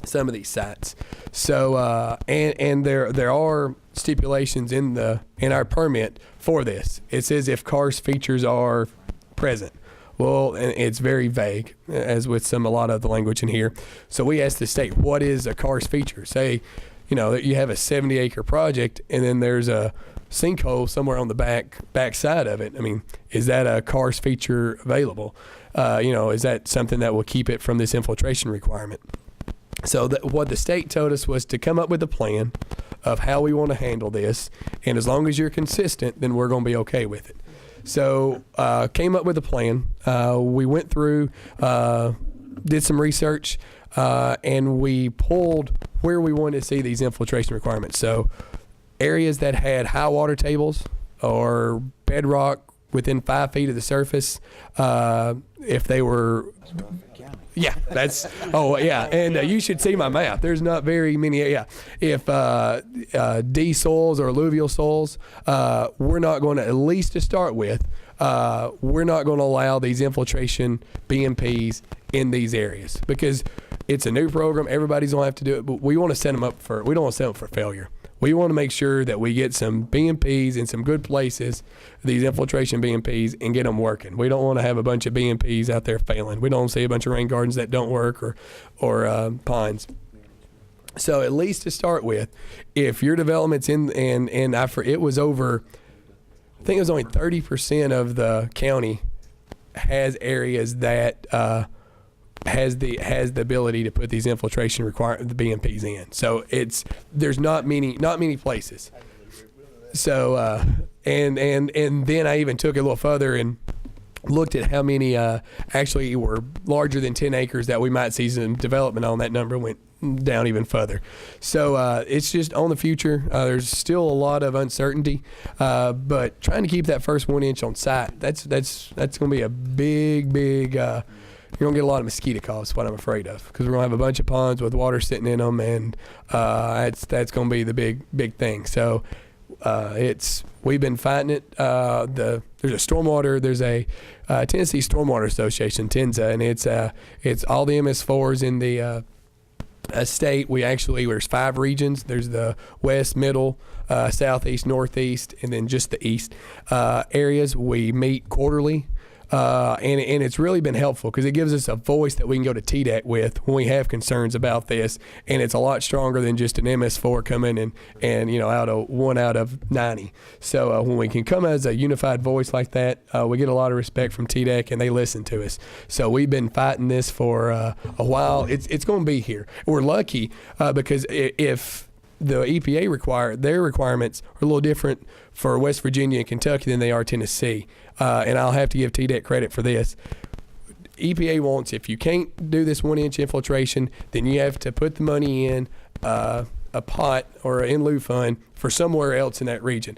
Some of these sites. So, and there are stipulations in our permit for this. It says if karst features are present. Well, and it's very vague, as with a lot of the language in here. So we asked the state, what is a karst feature? Say, you have a 70-acre project, and then there's a sinkhole somewhere on the back side of it. I mean, is that a karst feature available? Is that something that will keep it from this infiltration requirement? So what the state told us was to come up with a plan of how we want to handle this, and as long as you're consistent, then we're going to be okay with it. So came up with a plan. We went through, did some research, and we pulled where we wanted to see these infiltration requirements. So areas that had high water tables or bedrock within 5 feet of the surface, if they were... Yeah, that's, and you should see my map. There's not very many, If D soils or alluvial soils, we're not going to, at least to start with, we're not going to allow these infiltration BMPs in these areas because it's a new program. Everybody's going to have to do it, but we want to set them up we don't want to set them for failure. We want to make sure that we get some BMPs in some good places, these infiltration BMPs, and get them working. We don't want to have a bunch of BMPs out there failing. We don't want to see a bunch of rain gardens that don't work or ponds. So at least to start with, if your development's it was over, I think it was only 30% of the county has areas that has the ability to put these infiltration the BMPs in. So there's not many places. So and then I even took it a little further and looked at how many actually were larger than 10 acres that we might see some development on. That number went down even further. So it's just on the future. There's still a lot of uncertainty, but trying to keep that first 1 inch on site, that's going to be a big you're going to get a lot of mosquito calls, what I'm afraid of, because we're going to have a bunch of ponds with water sitting in them, and that's going to be the big thing. So we've been fighting it. There's a Tennessee Stormwater Association, TNSA, and it's all the MS4s in the state. There's 5 regions. There's the west, middle, southeast, northeast, and then just the east areas. We meet quarterly. And it's really been helpful because it gives us a voice that we can go to TDEC with when we have concerns about this, and it's a lot stronger than just an MS4 coming and out of 1 out of 90. So when we can come as a unified voice like that, we get a lot of respect from TDEC, and they listen to us. So we've been fighting this for a while. It's going to be here. We're lucky because if the EPA their requirements are a little different for West Virginia and Kentucky than they are Tennessee. And I'll have to give TDEC credit for this. EPA wants, if you can't do this 1 inch infiltration, then you have to put the money in a pot or an in lieu fund for somewhere else in that region.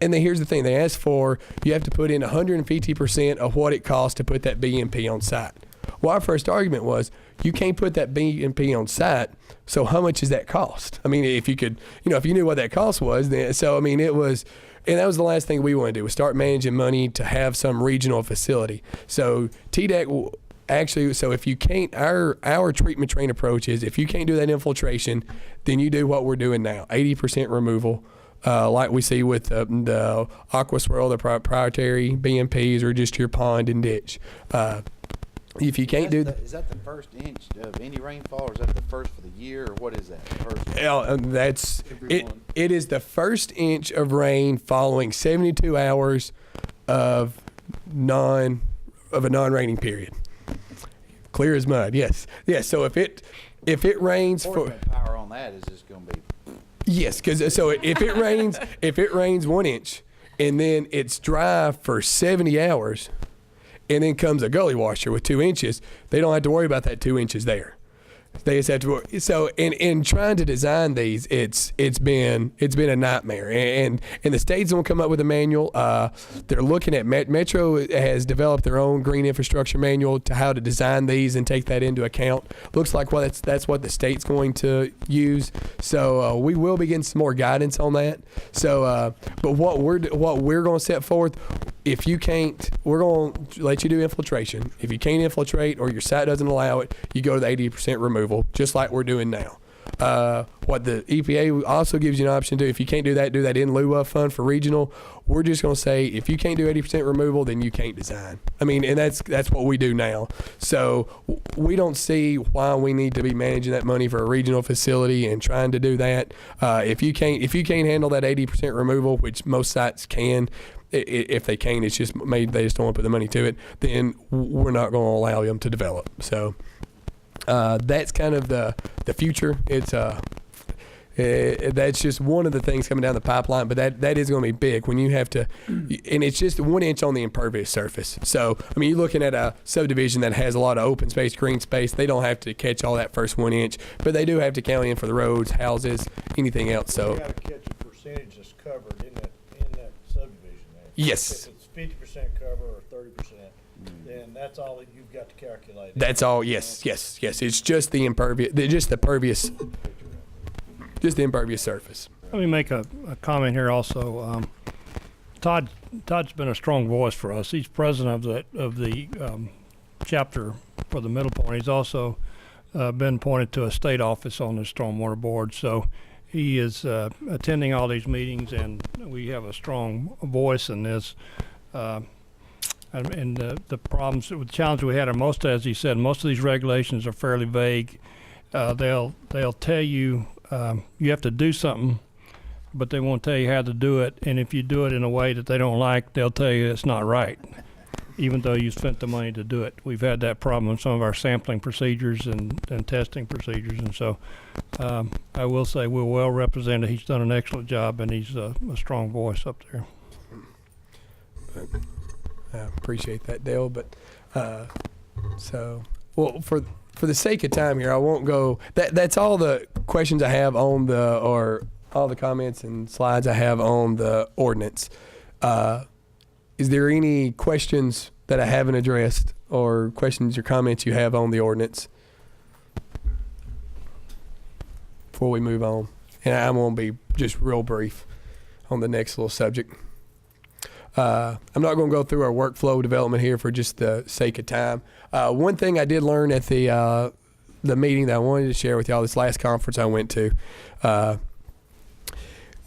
And then here's the thing, they ask for, you have to put in 150% of what it costs to put that BMP on site. Well, our first argument was, you can't put that BMP on site, so how much does that cost? I mean, if you could, if you knew what that cost was, then, so I mean, it was, and that was the last thing we want to do, was start managing money to have some regional facility. So TDEC will actually, so if you can't, our treatment train approach is, if you can't do that infiltration, then you do what we're doing now, 80% removal. Like we see with the Aqua Swirl, the proprietary BMPs, or just your pond and ditch. If you can't do that, Is that the first inch of any rainfall, or is that the first for the year, or what is that? that's it. It is the first inch of rain following 72 hours of a non-raining period. Clear as mud. Yes. So if it rains for power on that is just going to be. Yes, because so if it rains 1 inch and then it's dry for 70 hours, and then comes a gully washer with 2 inches, they don't have to worry about that 2 inches there. They just have to worry. So in trying to design these, it's been a nightmare. And the states don't come up with a manual. They're looking at Metro has developed their own green infrastructure manual to how to design these and take that into account. Looks like that's what the state's going to use. So we will be getting some more guidance on that. So but what we're going to set forth, if you can't, we're going to let you do infiltration. If you can't infiltrate or your site doesn't allow it, you go to the 80% removal, just like we're doing now. What the EPA also gives you an option to do, if you can't do that in lieu of fund for regional. We're just going to say, if you can't do 80% removal, then you can't design. I mean, and that's what we do now. So we don't see why we need to be managing that money for a regional facility and trying to do that. If you can't handle that 80% removal, which most sites can, if they can't, it's just maybe they just don't want to put the money to it, then we're not going to allow them to develop. So that's kind of the future. It's that's just one of the things coming down the pipeline, but that is going to be big when you have to, and it's just 1 inch on the impervious surface. So, I mean, you're looking at a subdivision that has a lot of open space, green space. They don't have to catch all that first 1 inch, but they do have to count in for the roads, houses, anything else. So, You got to catch a percentage that's covered in that subdivision there. Yes. If it's 50% cover or 30%, then that's all that you've got to calculate. That's all. Yes. It's just the impervious, just the impervious surface. Let me make a comment here also. Todd's been a strong voice for us. He's president of the chapter for the Middle Point. He's also been appointed to a state office on the Stormwater Board. So he is attending all these meetings, and we have a strong voice in this. And the problems, the challenge we had are as he said, most of these regulations are fairly vague. They'll tell you you have to do something, but they won't tell you how to do it. And if you do it in a way that they don't like, they'll tell you it's not right, even though you spent the money to do it. We've had that problem in some of our sampling procedures and testing procedures. And so I will say we're well represented. He's done an excellent job, and he's a strong voice up there. I appreciate that, Dale. But for the sake of time here, I won't go. That's all the questions I have on or all the comments and slides I have on the ordinance. Is there any questions that I haven't addressed, or questions or comments you have on the ordinance before we move on? And I'm going to be just real brief on the next little subject. I'm not going to go through our workflow development here for just the sake of time. One thing I did learn at the meeting that I wanted to share with y'all, this last conference I went to,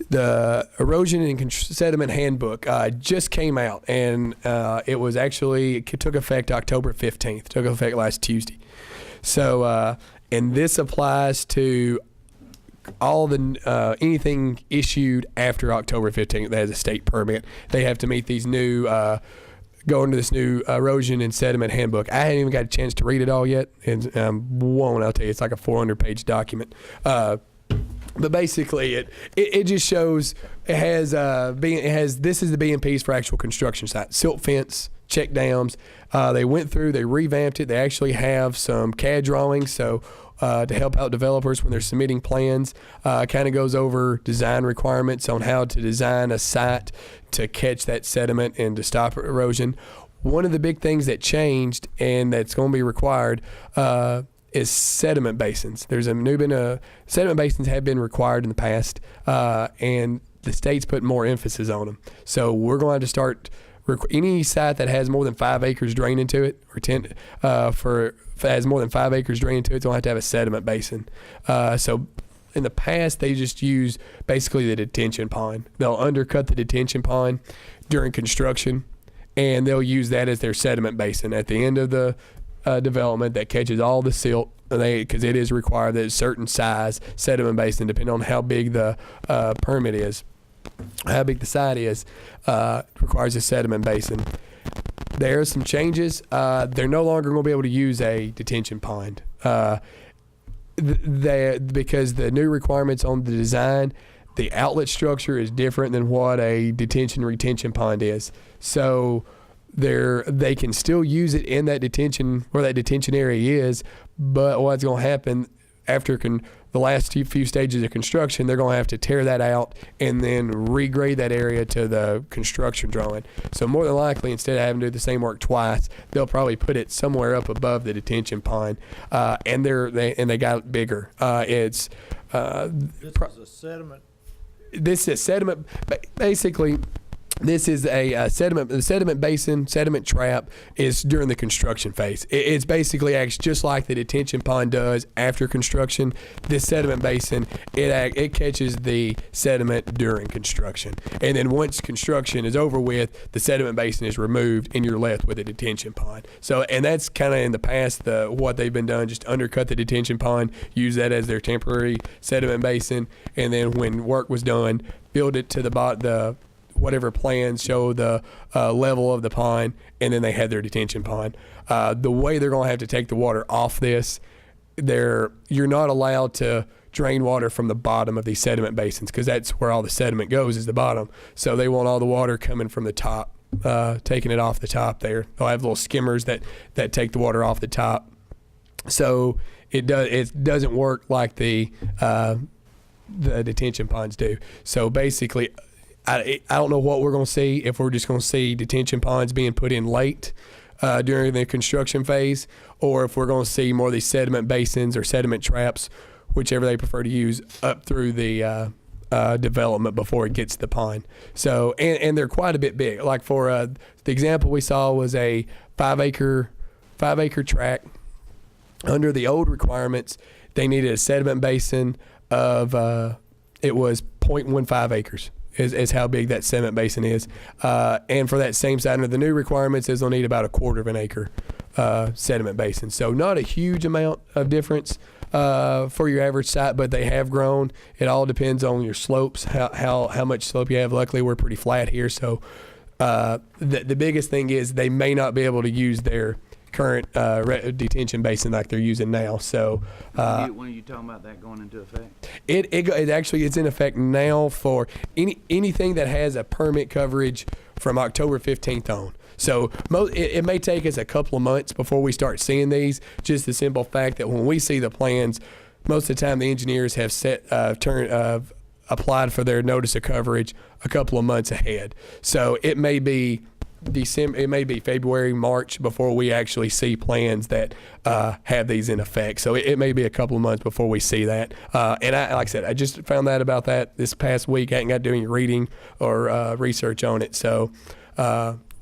the Erosion and Sediment Handbook just came out, and it took effect October 15th, took effect last Tuesday. So, and this applies to all the anything issued after October 15th that has a state permit. They have to meet these new go into this new Erosion and Sediment Handbook. I haven't even got a chance to read it all yet, and I'll tell you, it's like a 400-page document. But basically, it just shows this is the BMPs for actual construction site. Silt fence, check dams. They went through, they revamped it. They actually have some CAD drawings, so to help out developers when they're submitting plans. Kind of goes over design requirements on how to design a site to catch that sediment and to stop erosion. One of the big things that changed and that's going to be required is sediment basins. Sediment basins have been required in the past, and the state's put more emphasis on them. So we're going to start any site that has more than 5 acres drained into it, or 10 if it has more than 5 acres drained into it, it's going to have a sediment basin. So in the past, they just use basically the detention pond. They'll undercut the detention pond during construction, and they'll use that as their sediment basin at the end of the development that catches all the silt, because it is required that a certain size sediment basin, depending on how big the permit is, how big the site is, requires a sediment basin. There are some changes. They're no longer going to be able to use a detention pond because the new requirements on the design, the outlet structure is different than what a retention pond is. So they can still use it in that detention, where that detention area is, but what's going to happen after the last few stages of construction, they're going to have to tear that out and then regrade that area to the construction drawing. So more than likely, instead of having to do the same work twice, they'll probably put it somewhere up above the detention pond, and they got it bigger. This is a sediment. This is sediment. Basically, this is a sediment basin, sediment trap is during the construction phase. It's basically acts just like the detention pond does after construction. This sediment basin, it catches the sediment during construction. And then once construction is over with, the sediment basin is removed and you're left with a detention pond. So, and that's kind of in the past, what they've been done, just undercut the detention pond, use that as their temporary sediment basin, and then when work was done, build it to the whatever plans show the level of the pond, and then they had their detention pond. The way they're going to have to take the water off this, you're not allowed to drain water from the bottom of these sediment basins, because that's where all the sediment goes, is the bottom. So they want all the water coming from the top, taking it off the top there. They'll have little skimmers that take the water off the top. So it doesn't work like the detention ponds do. So basically, I don't know what we're going to see, if we're just going to see detention ponds being put in late during the construction phase, or if we're going to see more of these sediment basins or sediment traps, whichever they prefer to use, up through the development before it gets to the pond. So, and they're quite a bit big. Like for the example we saw was a 5 acre tract. Under the old requirements, they needed a sediment basin of, it was 0.15 acres. Is how big that sediment basin is. And for that same site, under the new requirements, they'll need about 1/4 of an acre sediment basin. So not a huge amount of difference for your average site, but they have grown. It all depends on your slopes, how much slope you have. Luckily, we're pretty flat here. So the biggest thing is they may not be able to use their current detention basin like they're using now. So when are you talking about that going into effect? It actually is in effect now for anything that has a permit coverage from October 15th on. So it may take us a couple of months before we start seeing these. Just the simple fact that when we see the plans, most of the time the engineers have applied for their notice of coverage a couple of months ahead. So it may be December, it may be February, March before we actually see plans that have these in effect. So it may be a couple of months before we see that. And like I said, I just found out about that this past week. I hadn't got to do any reading or research on it. So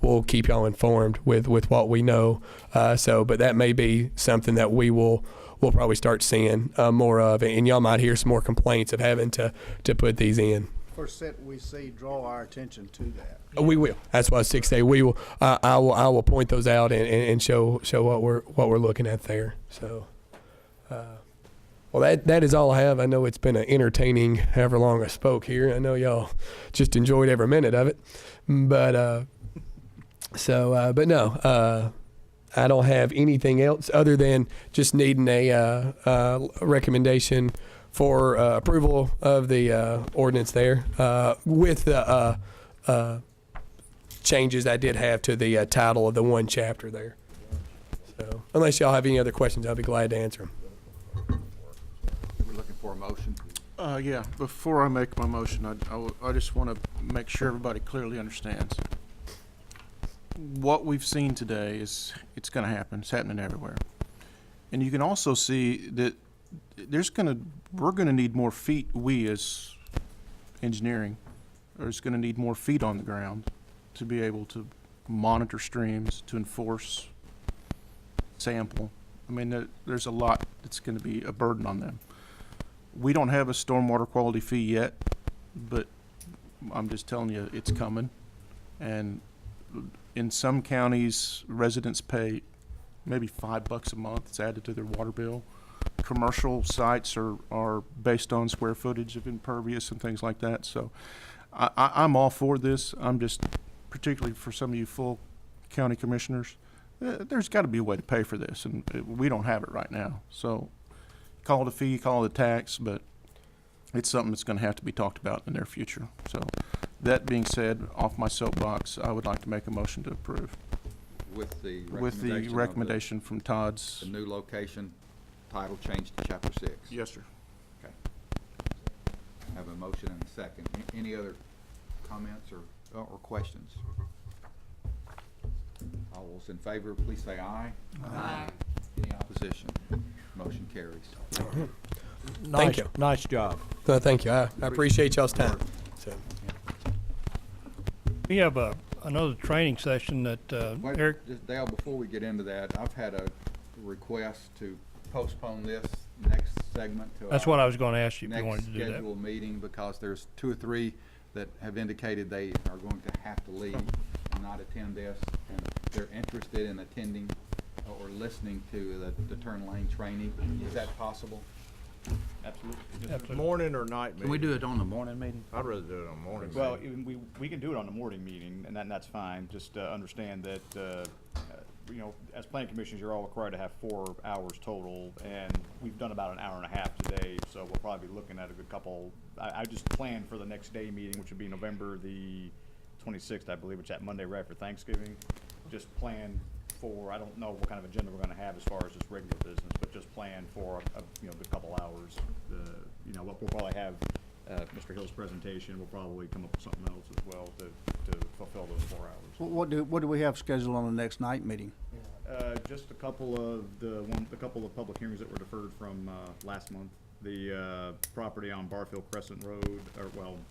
we'll keep y'all informed with what we know. But that may be something that we'll probably start seeing more of, and y'all might hear some more complaints of having to put these in. First set we see, draw our attention to that. We will. That's why 6A. We will. I will point those out and show what we're looking at there. So, well, that is all I have. I know it's been an entertaining however long I spoke here. I know y'all just enjoyed every minute of it, but no. I don't have anything else other than just needing a recommendation for approval of the ordinance there with the changes I did have to the title of the one chapter there. So, unless y'all have any other questions, I'll be glad to answer them. We're looking for a motion. Yeah, before I make my motion, I just want to make sure everybody clearly understands. What we've seen today is, it's going to happen. It's happening everywhere. And you can also see that we're going to need more feet, we as engineering, are just going to need more feet on the ground to be able to monitor streams, to enforce, sample. I mean, there's a lot that's going to be a burden on them. We don't have a stormwater quality fee yet, but I'm just telling you, it's coming. And in some counties, residents pay maybe $5 a month. It's added to their water bill. Commercial sites are based on square footage of impervious and things like that. So I'm all for this. I'm just, particularly for some of you full county commissioners, there's got to be a way to pay for this, and we don't have it right now. So call it a fee, call it a tax, but it's something that's going to have to be talked about in the near future. So that being said, off my soapbox, I would like to make a motion to approve. With the recommendation from Todd's. The new location, title changed to chapter 6. Yes, sir. Okay. Have a motion and a second. Any other comments or questions? All those in favor, please say aye. Aye. Any opposition? Motion carries. Thank you. Nice job. Thank you. I appreciate y'all's time. So. We have another training session that Wait, Eric. just Dale, before we get into that, I've had a request to postpone this next segment to That's what I was going to ask you if you wanted to do next that. scheduled meeting, because there's 2 or 3 that have indicated they are going to have to leave and not attend this, and they're interested in attending or listening to the turn lane training. Is that possible? Absolutely. Morning or night meeting? Can we do it on the morning meeting? I'd rather do it on morning. Well, we can do it on the morning meeting, and that's fine. Just understand that, you know, as planning commissioners, you're all required to have 4 hours total, and we've done about an hour and a half today, so we'll probably be looking at a good couple. I just planned for the next day meeting, which would be November the 26th, I believe, which is that Monday right after Thanksgiving. Just plan for, I don't know what kind of agenda we're gonna have as far as just regular business, but just plan for a you know, good couple hours. You know, we'll probably have Mr. Hill's presentation. We'll probably come up with something else as well to fulfill those 4 hours. What do we have scheduled on the next night meeting? Just a couple of public hearings that were deferred from last month. The property on Barfield Crescent Road,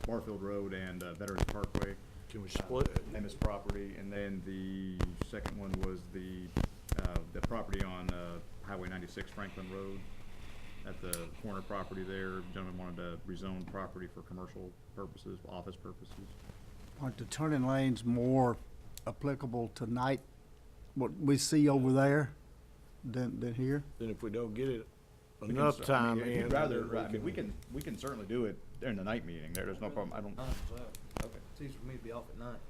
Barfield Road and Veterans Parkway. Can we split it? And this property, and then the second one was the property on Highway 96 Franklin Road. At the corner property there, gentleman wanted to rezone property for commercial purposes, office purposes. Aren't the turning lanes more applicable tonight, what we see over there, than here? Then if we don't get it We can enough cer- time if in. you'd rather, then we can certainly do it during the night meeting. There's no problem. I don't. Okay. It's easy for me to be off at night.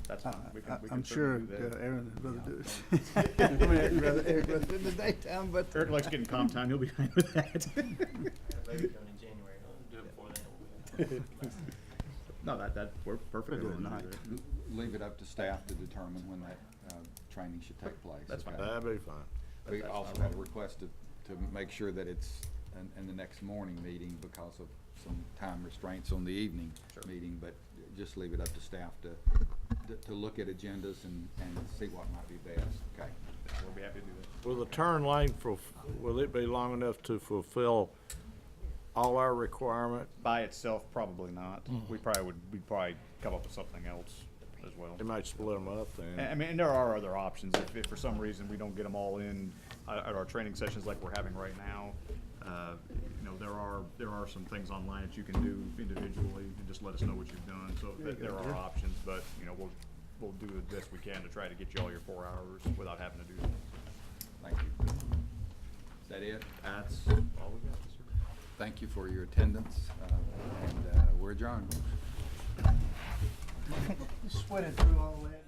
That's fine. We can I'm sure certainly do that. Aaron would rather do it. I mean, I'd rather Eric rather do it in the daytime, but. Eric likes getting comp time. He'll be fine with that. No, that we're perfectly We'll do it willing to at do that. Leave it up to staff to determine when that training should take place. That's fine. okay? That'd be fine. We also had a request to make sure that it's in the next morning meeting because of some time restraints on the evening meeting, but just leave it up to staff to look at agendas and see what might be best, okay? We'll be happy to do that. Will the turn lane will it be long enough to fulfill all our requirement? By itself, probably not. We'd probably come up with something else as well. They might split them up then. I mean, and there are other options. If for some reason we don't get them all in at our training sessions like we're having right now, you know, there are some things online that you can do individually, and just let us know what you've done. So there are options, but you know, we'll do the best we can to try to get you all your 4 hours without having to do that. Thank you. Is that it? That's all we got, sir. Thank you for your attendance, and we're adjourned. Sweated through all that.